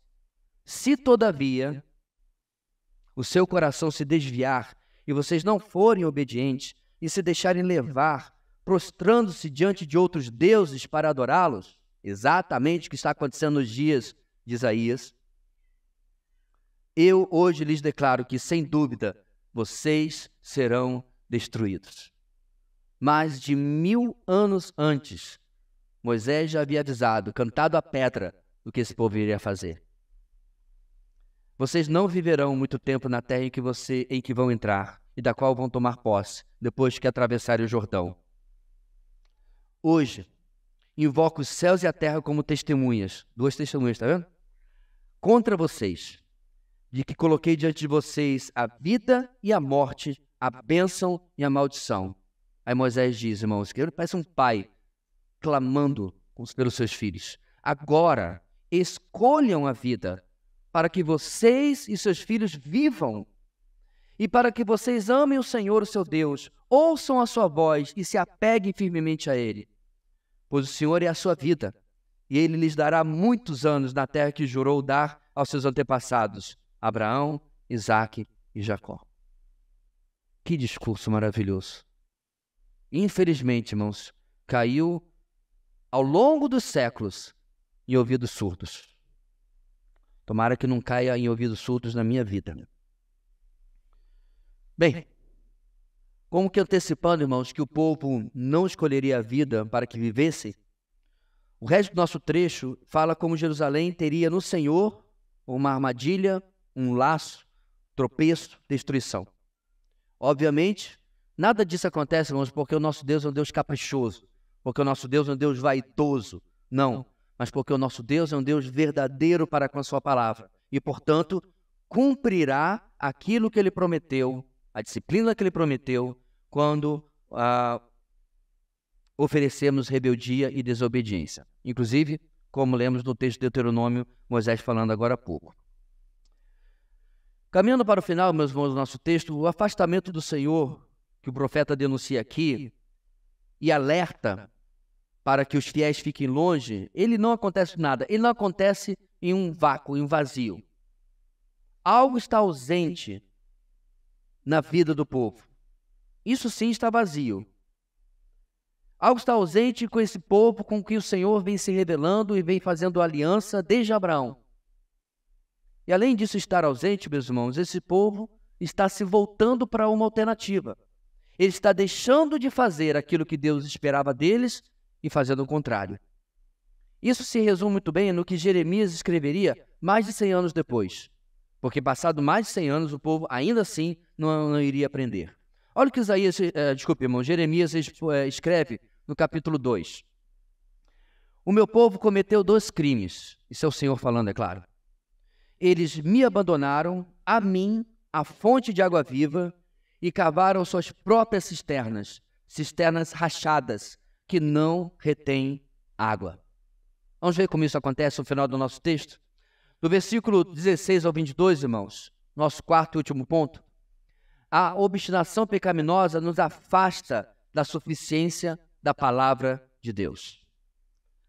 A: Se, todavia, o seu coração se desviar e vocês não forem obedientes e se deixarem levar, prostrando-se diante de outros deuses para adorá-los, exatamente o que está acontecendo nos dias de Isaías, eu hoje lhes declaro que, sem dúvida, vocês serão destruídos. mais de 1000 anos antes, Moisés já havia avisado, cantado a pedra, do que esse povo iria fazer. Vocês não viverão muito tempo na terra em que vão entrar e da qual vão tomar posse, depois que atravessarem o Jordão. Hoje, invoco os céus e a terra como testemunhas, 2 testemunhas, está vendo? Contra vocês, de que coloquei diante de vocês a vida e a morte, a bênção e a maldição. Aí Moisés diz, irmãos, que ele parece um pai clamando pelos seus filhos. Agora, escolham a vida, para que vocês e seus filhos vivam, e para que vocês amem o Senhor, o seu Deus, ouçam a sua voz e se apeguem firmemente a Ele. Pois o Senhor é a sua vida, e Ele lhes dará muitos anos na terra que jurou dar aos seus antepassados, Abraão, Isaque e Jacó. Que discurso maravilhoso! Infelizmente, irmãos, caiu ao longo dos séculos em ouvidos surdos. Tomara que não caia em ouvidos surdos na minha vida. Bem, como que antecipando, irmãos, que o povo não escolheria a vida para que vivesse, o resto do nosso trecho fala como Jerusalém teria no Senhor uma armadilha, um laço, tropeço, destruição. Obviamente, nada disso acontece, irmãos, porque o nosso Deus é um Deus caprichoso, porque o nosso Deus é um Deus vaidoso. Não, mas porque o nosso Deus é um Deus verdadeiro para com a sua palavra. E, portanto, cumprirá aquilo que Ele prometeu, a disciplina que Ele prometeu, quando oferecemos rebeldia e desobediência. Inclusive, como lemos no texto de Deuteronômio, Moisés falando agora há pouco. Caminhando para o final, meus irmãos, do nosso texto, o afastamento do Senhor, que o profeta denuncia aqui, e alerta para que os fiéis fiquem longe, ele não acontece nada, ele não acontece em um vácuo, em um vazio. Algo está ausente na vida do povo. Isso sim está vazio. Algo está ausente com esse povo com que o Senhor vem se revelando e vem fazendo aliança desde Abraão. E além disso estar ausente, meus irmãos, esse povo está se voltando para uma alternativa. Ele está deixando de fazer aquilo que Deus esperava deles e fazendo o contrário. Isso se resume muito bem no que Jeremias escreveria mais de 100 anos depois. Porque passado mais de 100 anos, o povo ainda assim não iria aprender. Olha o que Jeremias escreve no capítulo 2. O meu povo cometeu 2 crimes. Isso é o Senhor falando, é claro. Eles me abandonaram, a mim, a fonte de água viva, e cavaram suas próprias cisternas rachadas, que não retêm água. Vamos ver como isso acontece no final do nosso texto? Do versículo 16 ao 22, irmãos, nosso quarto e último ponto. A obstinação pecaminosa nos afasta da suficiência da palavra de Deus.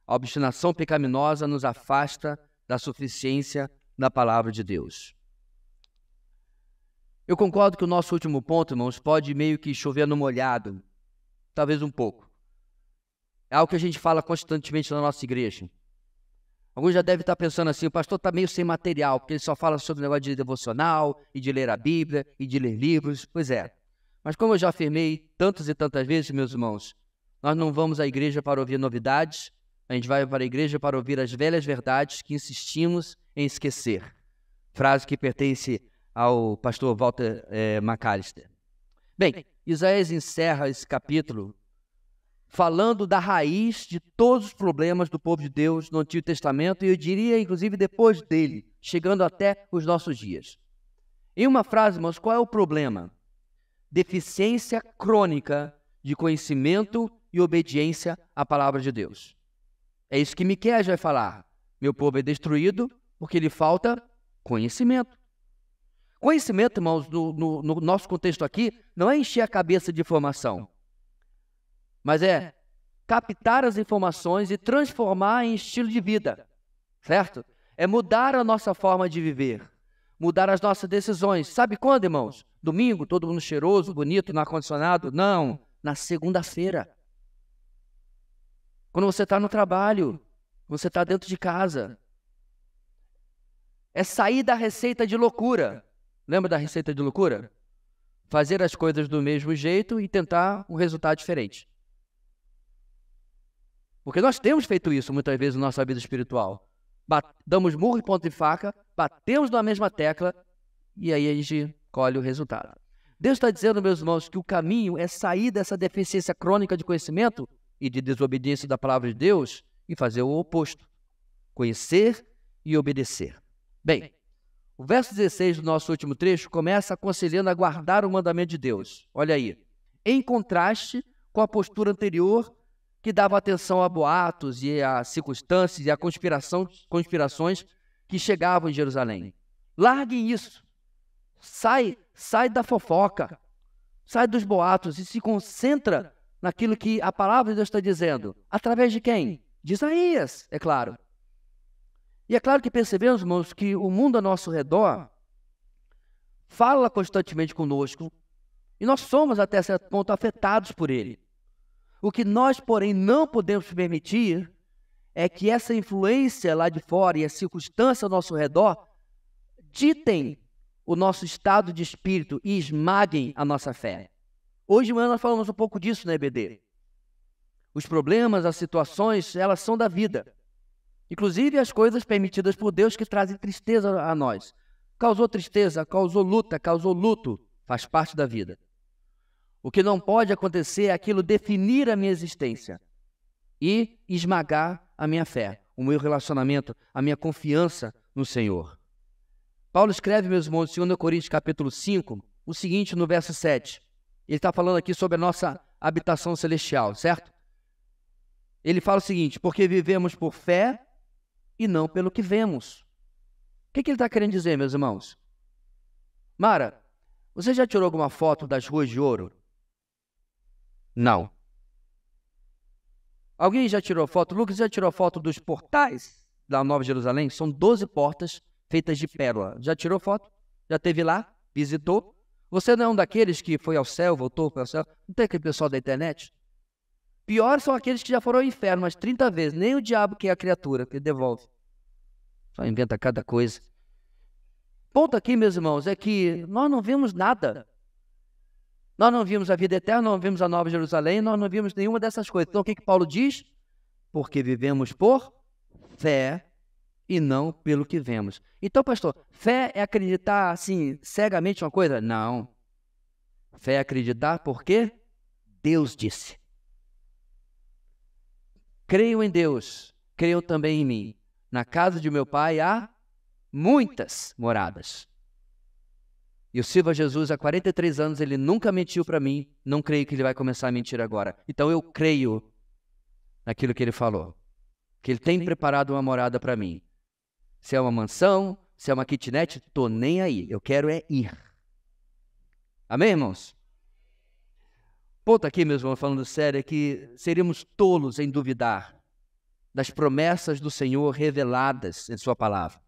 A: A obstinação pecaminosa nos afasta da suficiência da palavra de Deus. Eu concordo que o nosso último ponto, irmãos, pode meio que chover no molhado, talvez um pouco. É algo que a gente fala constantemente na nossa igreja. Alguns já devem estar pensando assim, o pastor está meio sem material, porque ele só fala sobre o negócio de devocional, e de ler a Bíblia, e de ler livros. Pois é. Mas como eu já afirmei tantas e tantas vezes, meus irmãos, nós não vamos à igreja para ouvir novidades, a gente vai para a igreja para ouvir as velhas verdades que insistimos em esquecer. Frase que pertence ao pastor Walter McAllister. Bem, Isaías encerra esse capítulo falando da raiz de todos os problemas do povo de Deus no Antigo Testamento, e eu diria, inclusive, depois dele, chegando até os nossos dias. Em uma frase, irmãos, qual é o problema? Deficiência crônica de conhecimento e obediência à palavra de Deus. É isso que Miqueias vai falar. Meu povo é destruído porque lhe falta conhecimento. Conhecimento, irmãos, no nosso contexto aqui, não é encher a cabeça de informação, mas é captar as informações e transformar em estilo de vida, certo? É mudar a nossa forma de viver, mudar as nossas decisões. Sabe quando, irmãos? Domingo, todo mundo cheiroso, bonito, no ar-condicionado? Não, na segunda-feira. Quando você está no trabalho, você está dentro de casa. É sair da receita de loucura. Lembra da receita de loucura? fazer as coisas do mesmo jeito e tentar um resultado diferente. Porque nós temos feito isso muitas vezes na nossa vida espiritual. Damos murro e ponto de faca, batemos na mesma tecla e aí a gente colhe o resultado. Deus está dizendo, meus irmãos, que o caminho é sair dessa deficiência crônica de conhecimento e de desobediência da palavra de Deus e fazer o oposto. Conhecer e obedecer. Bem, o verso 16 do nosso último trecho começa aconselhando a guardar o mandamento de Deus. Olha aí. Em contraste com a postura anterior que dava atenção a boatos e a circunstâncias e a conspirações que chegavam em Jerusalém. Larguem isso. Sai da fofoca. Sai dos boatos e se concentra naquilo que a palavra de Deus está dizendo. Através de quem? De Isaías, é claro. E é claro que percebemos, irmãos, que o mundo ao nosso redor fala constantemente conosco e nós somos até certo ponto afetados por ele. O que nós, porém, não podemos permitir é que essa influência lá de fora e a circunstância ao nosso redor ditem o nosso estado de espírito e esmaguem a nossa fé. Hoje de manhã nós falamos um pouco disso na EBD. Os problemas, as situações, elas são da vida. Inclusive as coisas permitidas por Deus que trazem tristeza a nós. Causou tristeza, causou luta, causou luto, faz parte da vida. O que não pode acontecer é aquilo definir a minha existência e esmagar a minha fé, o meu relacionamento, a minha confiança no Senhor. Paulo escreve, meus irmãos, em 2 Coríntios capítulo 5, o seguinte no verso 7. Ele está falando aqui sobre a nossa habitação celestial, certo? Ele fala o seguinte, porque vivemos por fé e não pelo que vemos. O que ele está querendo dizer, meus irmãos? Mara, você já tirou alguma foto das ruas de ouro? Não. Alguém já tirou foto? Lucas já tirou foto dos portais da Nova Jerusalém? São 12 portas feitas de pérola. Já tirou foto? Já esteve lá? Visitou? Você não é um daqueles que foi ao céu, voltou para o céu? Não tem aquele pessoal da internet? Pior são aqueles que já foram ao inferno umas 30 vezes. Nem o diabo que é a criatura, que devolve. Só inventa cada coisa. Ponto aqui, meus irmãos, é que nós não vimos nada. Nós não vimos a vida eterna, não vimos a Nova Jerusalém, nós não vimos nenhuma dessas coisas. Então o que Paulo diz? Porque vivemos por fé e não pelo que vemos. Então, pastor, fé é acreditar assim, cegamente uma coisa? Não. Fé é acreditar porque Deus disse. Creio em Deus, creio também em mim. Na casa de meu pai há muitas moradas. E eu sirvo a Jesus há 43 anos, ele nunca mentiu para mim, não creio que ele vai começar a mentir agora. Então eu creio naquilo que ele falou, que ele tem preparado uma morada para mim. Se é uma mansão, se é uma kitnet, estou nem aí, eu quero é ir. Amém, irmãos? Ponto aqui, meus irmãos, falando sério, é que seríamos tolos em duvidar das promessas do Senhor reveladas em sua palavra.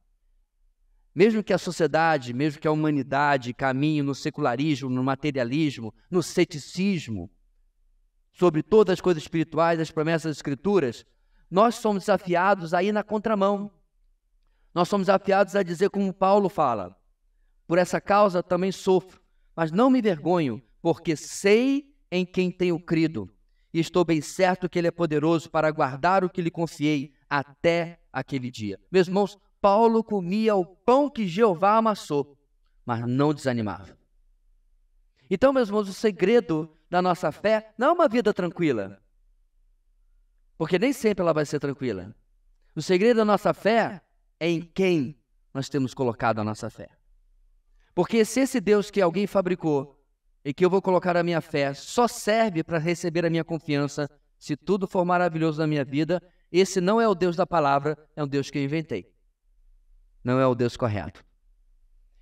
A: Mesmo que a sociedade, mesmo que a humanidade caminhe no secularismo, no materialismo, no ceticismo, sobre todas as coisas espirituais, as promessas das Escrituras, nós somos desafiados a ir na contramão. Nós somos desafiados a dizer como Paulo fala, por essa causa também sofro, mas não me envergonho, porque sei em quem tenho crido, e estou bem certo que ele é poderoso para guardar o que lhe confiei até aquele dia. Meus irmãos, Paulo comia o pão que Jeová amassou, mas não desanimava. Então, meus irmãos, o segredo da nossa fé não é uma vida tranquila, porque nem sempre ela vai ser tranquila. O segredo da nossa fé é em quem nós temos colocado a nossa fé. Porque se esse Deus que alguém fabricou e que eu vou colocar a minha fé só serve para receber a minha confiança, se tudo for maravilhoso na minha vida, esse não é o Deus da palavra, é um Deus que eu inventei. Não é o Deus correto.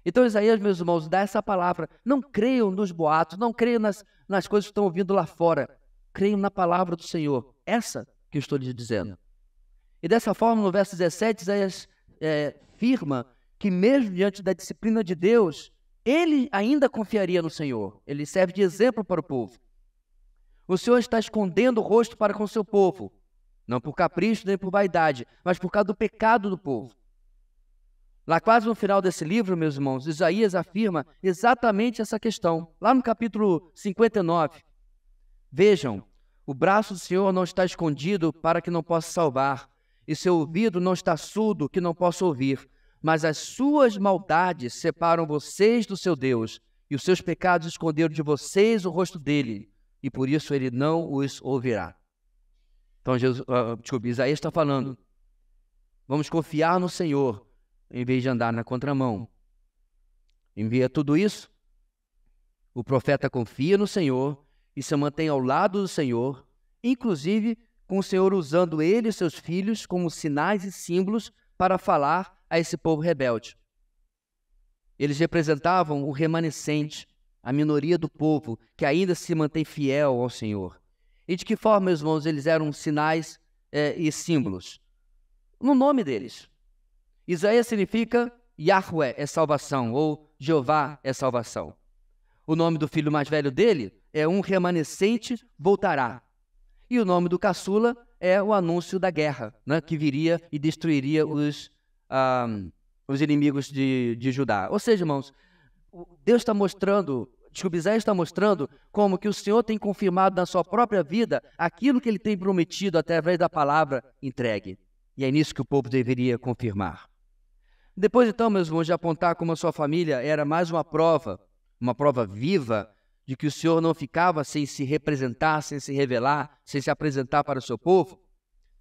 A: Então Isaías, meus irmãos, dá essa palavra. Não creiam nos boatos, não creiam nas coisas que estão ouvindo lá fora. Creiam na palavra do Senhor. Essa que eu estou lhes dizendo. E dessa forma, no verso 17, Isaías afirma que mesmo diante da disciplina de Deus, ele ainda confiaria no Senhor. Ele serve de exemplo para o povo. O Senhor está escondendo o rosto para com o seu povo. Não por capricho nem por vaidade, mas por causa do pecado do povo. Lá quase no final desse livro, meus irmãos, Isaías afirma exatamente essa questão. Lá no capítulo 59, vejam, o braço do Senhor não está escondido para que não possa salvar, e seu ouvido não está surdo que não possa ouvir, mas as suas maldades separam vocês do seu Deus, e os seus pecados esconderam de vocês o rosto dele, e por isso ele não os ouvirá. Então, Isaías está falando, vamos confiar no Senhor, em vez de andar na contramão. Em vez de tudo isso, o profeta confia no Senhor e se mantém ao lado do Senhor, inclusive com o Senhor usando ele e seus filhos como sinais e símbolos para falar a esse povo rebelde. Eles representavam o remanescente, a minoria do povo que ainda se mantém fiel ao Senhor. E de que forma, meus irmãos, eles eram sinais e símbolos? No nome deles. Isaías significa Yahweh é salvação, ou Jeová é salvação. O nome do filho mais velho dele é um remanescente voltará. E o nome do caçula é o anúncio da guerra, né, que viria e destruiria os inimigos de Judá. Ou seja, irmãos, Deus está mostrando, Isaías está mostrando como que o Senhor tem confirmado na sua própria vida aquilo que ele tem prometido através da palavra entregue. E é nisso que o povo deveria confirmar. Depois, então, meus irmãos, de apontar como a sua família era mais uma prova viva de que o Senhor não ficava sem se representar, sem se revelar, sem se apresentar para o seu povo,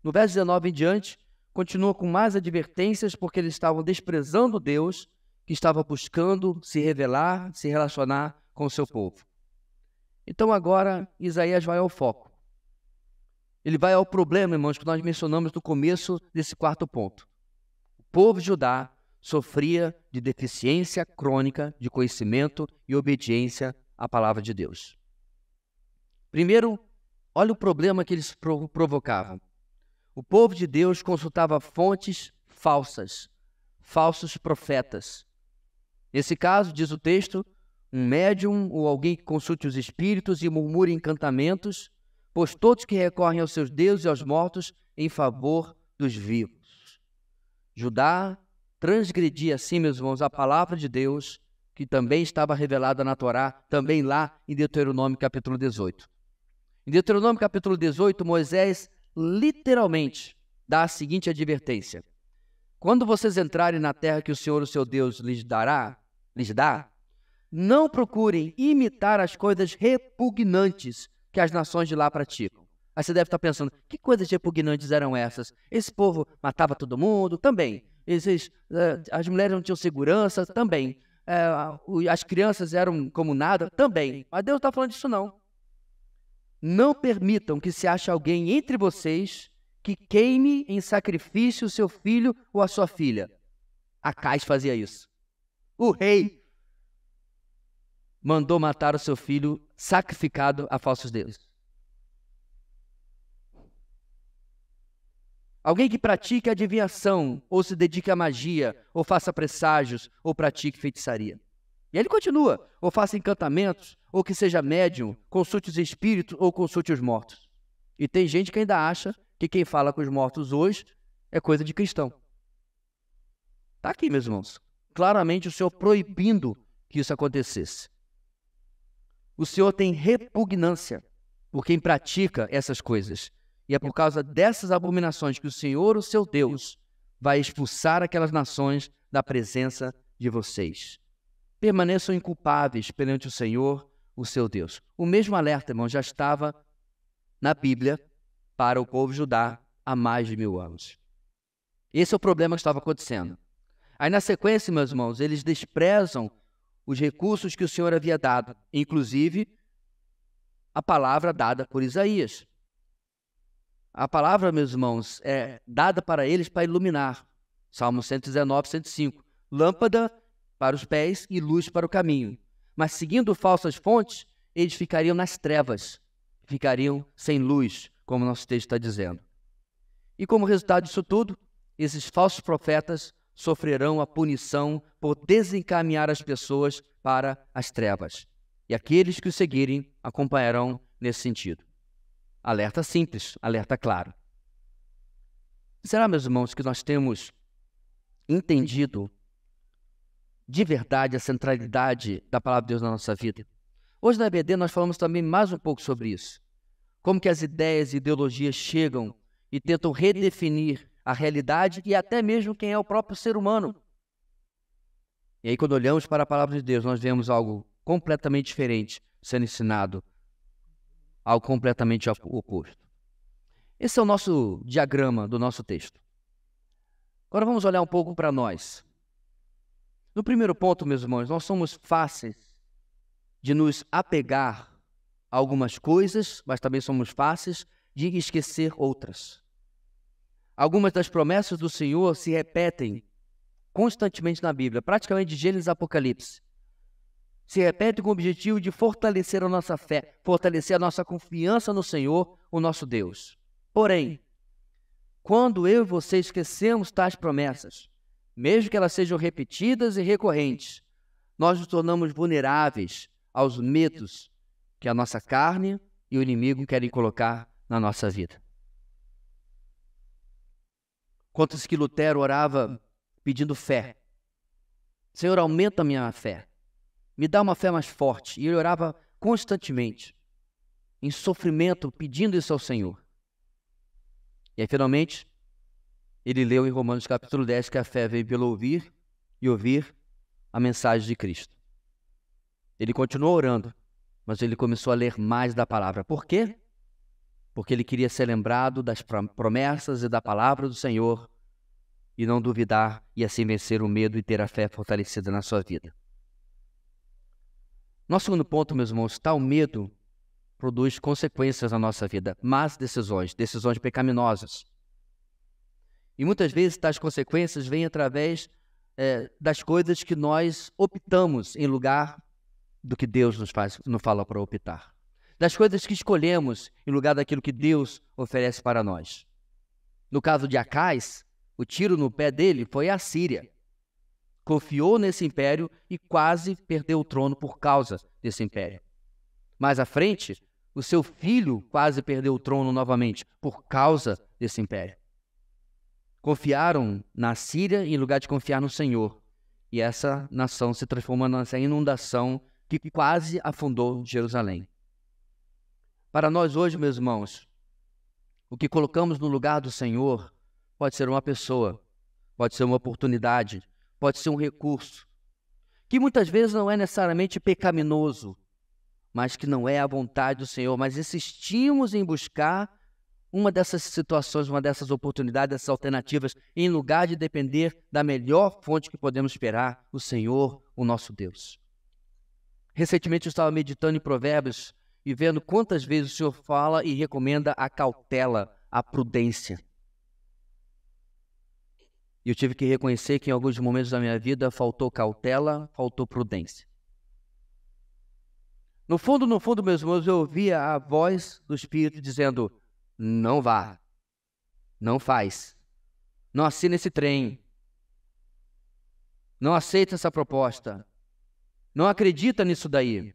A: no verso 19 em diante, continua com mais advertências porque eles estavam desprezando Deus que estava buscando se revelar, se relacionar com o seu povo. Então agora Isaías vai ao foco. Ele vai ao problema, irmãos, que nós mencionamos no começo desse quarto ponto. O povo de Judá sofria de deficiência crônica de conhecimento e obediência à palavra de Deus. Primeiro, olha o problema que eles provocavam. O povo de Deus consultava fontes falsas, falsos profetas. Nesse caso, diz o texto, um médium ou alguém que consulte os espíritos e murmure encantamentos, pois todos que recorrem aos seus deuses e aos mortos em favor dos vivos. Judá transgredia assim, meus irmãos, a palavra de Deus, que também estava revelada na Torá, também lá em Deuteronômio capítulo 18. Em Deuteronômio capítulo 18, Moisés literalmente dá a seguinte advertência. Quando vocês entrarem na terra que o Senhor, o seu Deus, lhes dá, não procurem imitar as coisas repugnantes que as nações de lá praticam. Aí você deve estar pensando, que coisas repugnantes eram essas? Esse povo matava todo mundo? Também. As mulheres não tinham segurança? Também. As crianças eram como nada? Também. Mas Deus não está falando disso não. Não permitam que se ache alguém entre vocês que queime em sacrifício o seu filho ou a sua filha. Acais fazia isso. O rei mandou matar o seu filho sacrificado a falsos deuses. Alguém que pratique adivinhação, ou se dedique à magia, ou faça presságios, ou pratique feitiçaria. E ele continua, ou faça encantamentos, ou que seja médium, consulte os espíritos, ou consulte os mortos. E tem gente que ainda acha que quem fala com os mortos hoje é coisa de cristão. Está aqui, meus irmãos. Claramente o Senhor proibindo que isso acontecesse. O Senhor tem repugnância por quem pratica essas coisas. E é por causa dessas abominações que o Senhor, o seu Deus, vai expulsar aquelas nações da presença de vocês. Permaneçam inculpáveis perante o Senhor, o seu Deus. O mesmo alerta, irmão, já estava na Bíblia para o povo judá há mais de 1000 anos. Esse é o problema que estava acontecendo. Aí na sequência, meus irmãos, eles desprezam os recursos que o Senhor havia dado, inclusive a palavra dada por Isaías. A palavra, meus irmãos, é dada para eles para iluminar. Salmo 119, 105. Lâmpada para os pés e luz para o caminho. Mas seguindo falsas fontes, eles ficariam nas trevas. Ficariam sem luz, como nosso texto está dizendo. E como resultado disso tudo, esses falsos profetas sofrerão a punição por desencaminhar as pessoas para as trevas. E aqueles que o seguirem acompanharão nesse sentido. Alerta simples, alerta claro. Será, meus irmãos, que nós temos entendido de verdade a centralidade da palavra de Deus na nossa vida. Hoje na EBD nós falamos também mais um pouco sobre isso. Como que as ideias e ideologias chegam e tentam redefinir a realidade e até mesmo quem é o próprio ser humano. E aí quando olhamos para a palavra de Deus, nós vemos algo completamente diferente sendo ensinado, algo completamente oposto. Esse é o nosso diagrama do nosso texto. Agora vamos olhar um pouco para nós. No primeiro ponto, meus irmãos, nós somos fáceis de nos apegar a algumas coisas, mas também somos fáceis de esquecer outras. Algumas das promessas do Senhor se repetem constantemente na Bíblia, praticamente de Gênesis a Apocalipse. Se repetem com o objetivo de fortalecer a nossa fé, fortalecer a nossa confiança no Senhor, o nosso Deus. Porém, quando eu e você esquecemos tais promessas, mesmo que elas sejam repetidas e recorrentes, nós nos tornamos vulneráveis aos medos que a nossa carne e o inimigo querem colocar na nossa vida. Quantos que Lutero orava pedindo fé. Senhor, aumenta a minha fé. Me dá uma fé mais forte. E ele orava constantemente, em sofrimento, pedindo isso ao Senhor. E aí, finalmente, ele leu em Romanos capítulo 10 que a fé veio pelo ouvir e ouvir a mensagem de Cristo. Ele continuou orando, mas ele começou a ler mais da palavra. Por quê? Porque ele queria ser lembrado das promessas e da palavra do Senhor e não duvidar e assim vencer o medo e ter a fé fortalecida na sua vida. Nosso segundo ponto, meus irmãos, tal medo produz consequências na nossa vida, más decisões pecaminosas. E muitas vezes tais consequências vêm através das coisas que nós optamos em lugar do que Deus nos fala para optar. Das coisas que escolhemos em lugar daquilo que Deus oferece para nós. No caso de Acais, o tiro no pé dele foi a Síria. Confiou nesse império e quase perdeu o trono por causa desse império. Mais à frente, o seu filho quase perdeu o trono novamente por causa desse império. Confiaram na Síria em lugar de confiar no Senhor. E essa nação se transformou nessa inundação que quase afundou Jerusalém. Para nós hoje, meus irmãos, o que colocamos no lugar do Senhor pode ser uma pessoa, pode ser uma oportunidade, pode ser um recurso, que muitas vezes não é necessariamente pecaminoso, mas que não é a vontade do Senhor, mas insistimos em buscar uma dessas situações, uma dessas oportunidades, dessas alternativas, em lugar de depender da melhor fonte que podemos esperar, o Senhor, o nosso Deus. Recentemente eu estava meditando em Provérbios e vendo quantas vezes o Senhor fala e recomenda a cautela, a prudência. E eu tive que reconhecer que em alguns momentos da minha vida faltou cautela, faltou prudência. No fundo, meus irmãos, eu ouvia a voz do Espírito dizendo: não vá, não faz, não assina esse trem, não aceita essa proposta, não acredita nisso daí.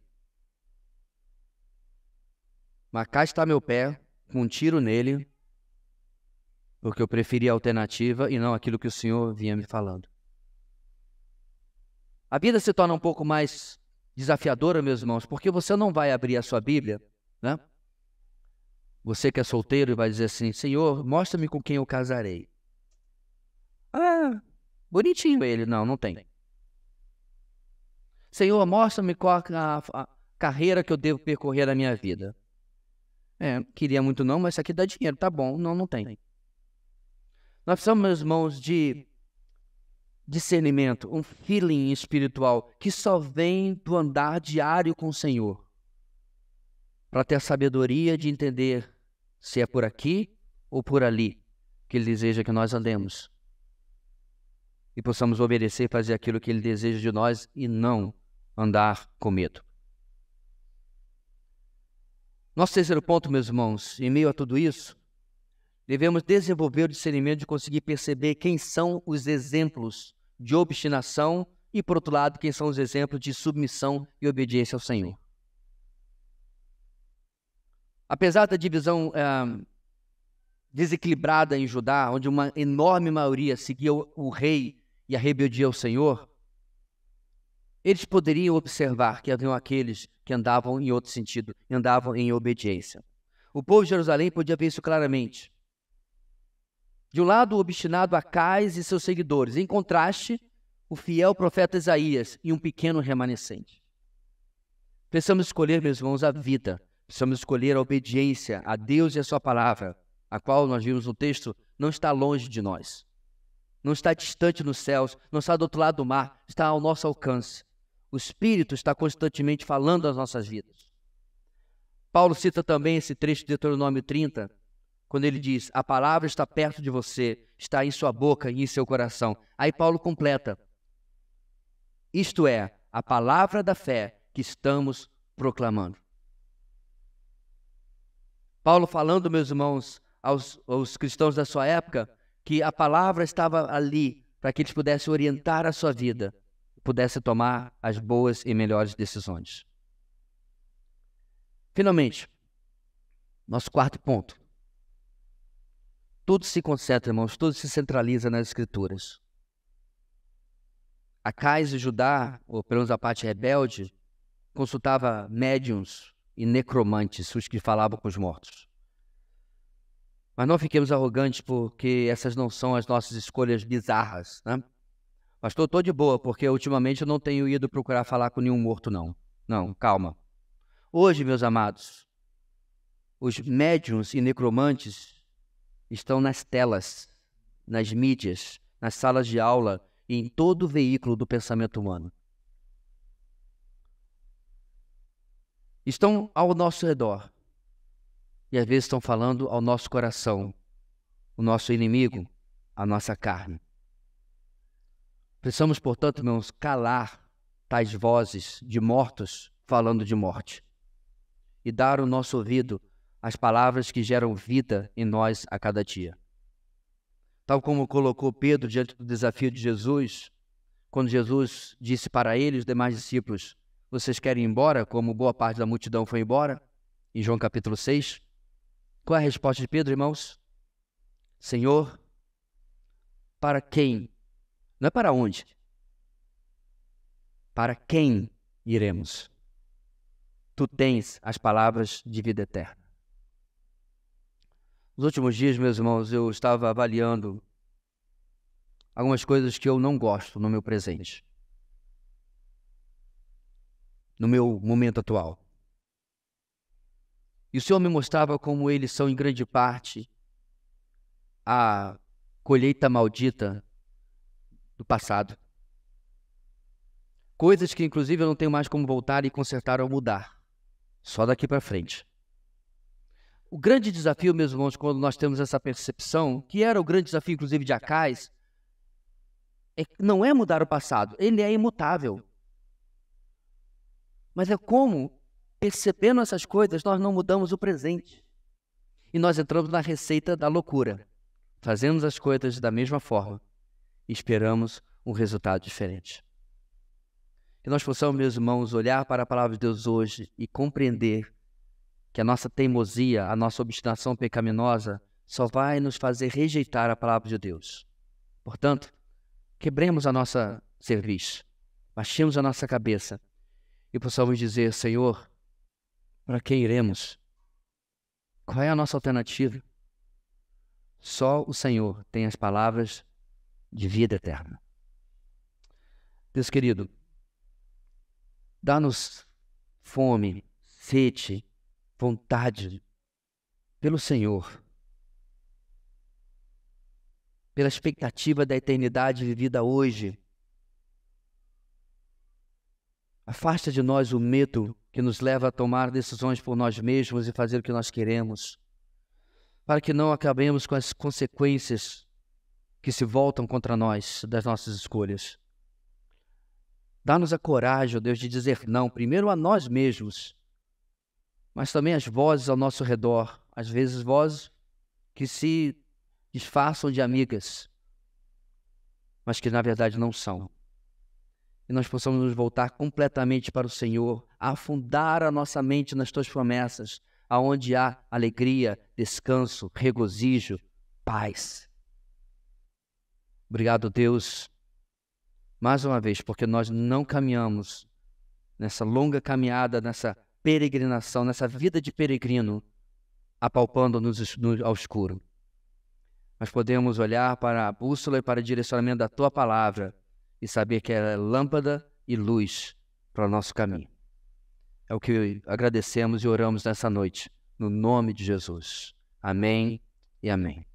A: Mas cá está meu pé, com um tiro nele, porque eu preferi a alternativa e não aquilo que o Senhor vinha me falando. A vida se torna um pouco mais desafiadora, meus irmãos, porque você não vai abrir a sua Bíblia, né? Você que é solteiro e vai dizer assim: Senhor, mostra-me com quem eu casarei. Ah, bonitinho ele. Não, não tem. Senhor, mostra-me qual a carreira que eu devo percorrer na minha vida. Queria muito não, mas isso aqui dá dinheiro, tá bom. Não, não tem. Nós precisamos, meus irmãos, de discernimento, um feeling espiritual que só vem do andar diário com o Senhor, para ter a sabedoria de entender se é por aqui ou por ali que Ele deseja que nós andemos e possamos obedecer e fazer aquilo que Ele deseja de nós e não andar com medo. Nosso terceiro ponto, meus irmãos, em meio a tudo isso, devemos desenvolver o discernimento de conseguir perceber quem são os exemplos de obstinação e, por outro lado, quem são os exemplos de submissão e obediência ao Senhor. Apesar da divisão desequilibrada em Judá, onde uma enorme maioria seguia o rei e a rebeldia ao Senhor, eles poderiam observar que haviam aqueles que andavam em outro sentido, andavam em obediência. O povo de Jerusalém podia ver isso claramente. De um lado, o obstinado Acais e seus seguidores, em contraste, o fiel profeta Isaías e um pequeno remanescente. Precisamos escolher, meus irmãos, a vida. Precisamos escolher a obediência a Deus e a sua palavra, a qual nós vimos no texto, não está longe de nós. Não está distante nos céus, não está do outro lado do mar, está ao nosso alcance. O Espírito está constantemente falando às nossas vidas. Paulo cita também esse trecho de Deuteronômio 30, quando ele diz, a palavra está perto de você, está em sua boca e em seu coração. Aí Paulo completa, isto é, a palavra da fé que estamos proclamando. Paulo falando, meus irmãos, aos cristãos da sua época, que a palavra estava ali para que eles pudessem orientar a sua vida, pudessem tomar as boas e melhores decisões. Finalmente, nosso quarto ponto. Tudo se concentra, irmãos, tudo se centraliza nas Escrituras. Acais e Judá, ou pelo menos a parte rebelde, consultava médiuns e necromantes, os que falavam com os mortos. Mas não fiquemos arrogantes porque essas não são as nossas escolhas bizarras, né? Pastor, estou de boa porque ultimamente eu não tenho ido procurar falar com nenhum morto, não. Não, calma. Hoje, meus amados, os médiuns e necromantes estão nas telas, nas mídias, nas salas de aula e em todo o veículo do pensamento humano. Estão ao nosso redor e às vezes estão falando ao nosso coração, o nosso inimigo, a nossa carne. Precisamos, portanto, irmãos, calar tais vozes de mortos falando de morte e dar o nosso ouvido às palavras que geram vida em nós a cada dia. Tal como colocou Pedro diante do desafio de Jesus, quando Jesus disse para ele e os demais discípulos, vocês querem ir embora, como boa parte da multidão foi embora? Em João capítulo 6. Qual é a resposta de Pedro, irmãos? Senhor, para quem? Não é para onde. Para quem iremos? Tu tens as palavras de vida eterna. Nos últimos dias, meus irmãos, eu estava avaliando algumas coisas que eu não gosto no meu presente, no meu momento atual. E o Senhor me mostrava como eles são, em grande parte, a colheita maldita do passado. Coisas que, inclusive, eu não tenho mais como voltar e consertar ou mudar. Só daqui para frente. O grande desafio, meus irmãos, quando nós temos essa percepção, que era o grande desafio, inclusive, de Acais, não é mudar o passado, ele é imutável. Mas é como, percebendo essas coisas, nós não mudamos o presente. E nós entramos na receita da loucura. Fazemos as coisas da mesma forma e esperamos um resultado diferente. Que nós possamos, meus irmãos, olhar para a palavra de Deus hoje e compreender que a nossa teimosia, a nossa obstinação pecaminosa só vai nos fazer rejeitar a palavra de Deus. Portanto, quebremos a nossa cerviz, baixemos a nossa cabeça e possamos dizer, Senhor, para quem iremos? Qual é a nossa alternativa? Só o Senhor tem as palavras de vida eterna. Deus querido, dá-nos fome, sede, vontade pelo Senhor, pela expectativa da eternidade vivida hoje. Afasta de nós o medo que nos leva a tomar decisões por nós mesmos e fazer o que nós queremos, para que não acabemos com as consequências que se voltam contra nós das nossas escolhas. Dá-nos a coragem, ó Deus, de dizer não, primeiro a nós mesmos, mas também as vozes ao nosso redor, às vezes vozes que se disfarçam de amigas, mas que na verdade não são. E nós possamos nos voltar completamente para o Senhor, afundar a nossa mente nas Tuas promessas, aonde há alegria, descanso, regozijo, paz. Obrigado, Deus, mais uma vez, porque nós não caminhamos nessa longa caminhada, nessa peregrinação, nessa vida de peregrino, apalpando ao escuro. Nós podemos olhar para a bússola e para o direcionamento da Tua palavra e saber que ela é lâmpada e luz para o nosso caminho. É o que agradecemos e oramos nessa noite, no nome de Jesus. Amém e amém.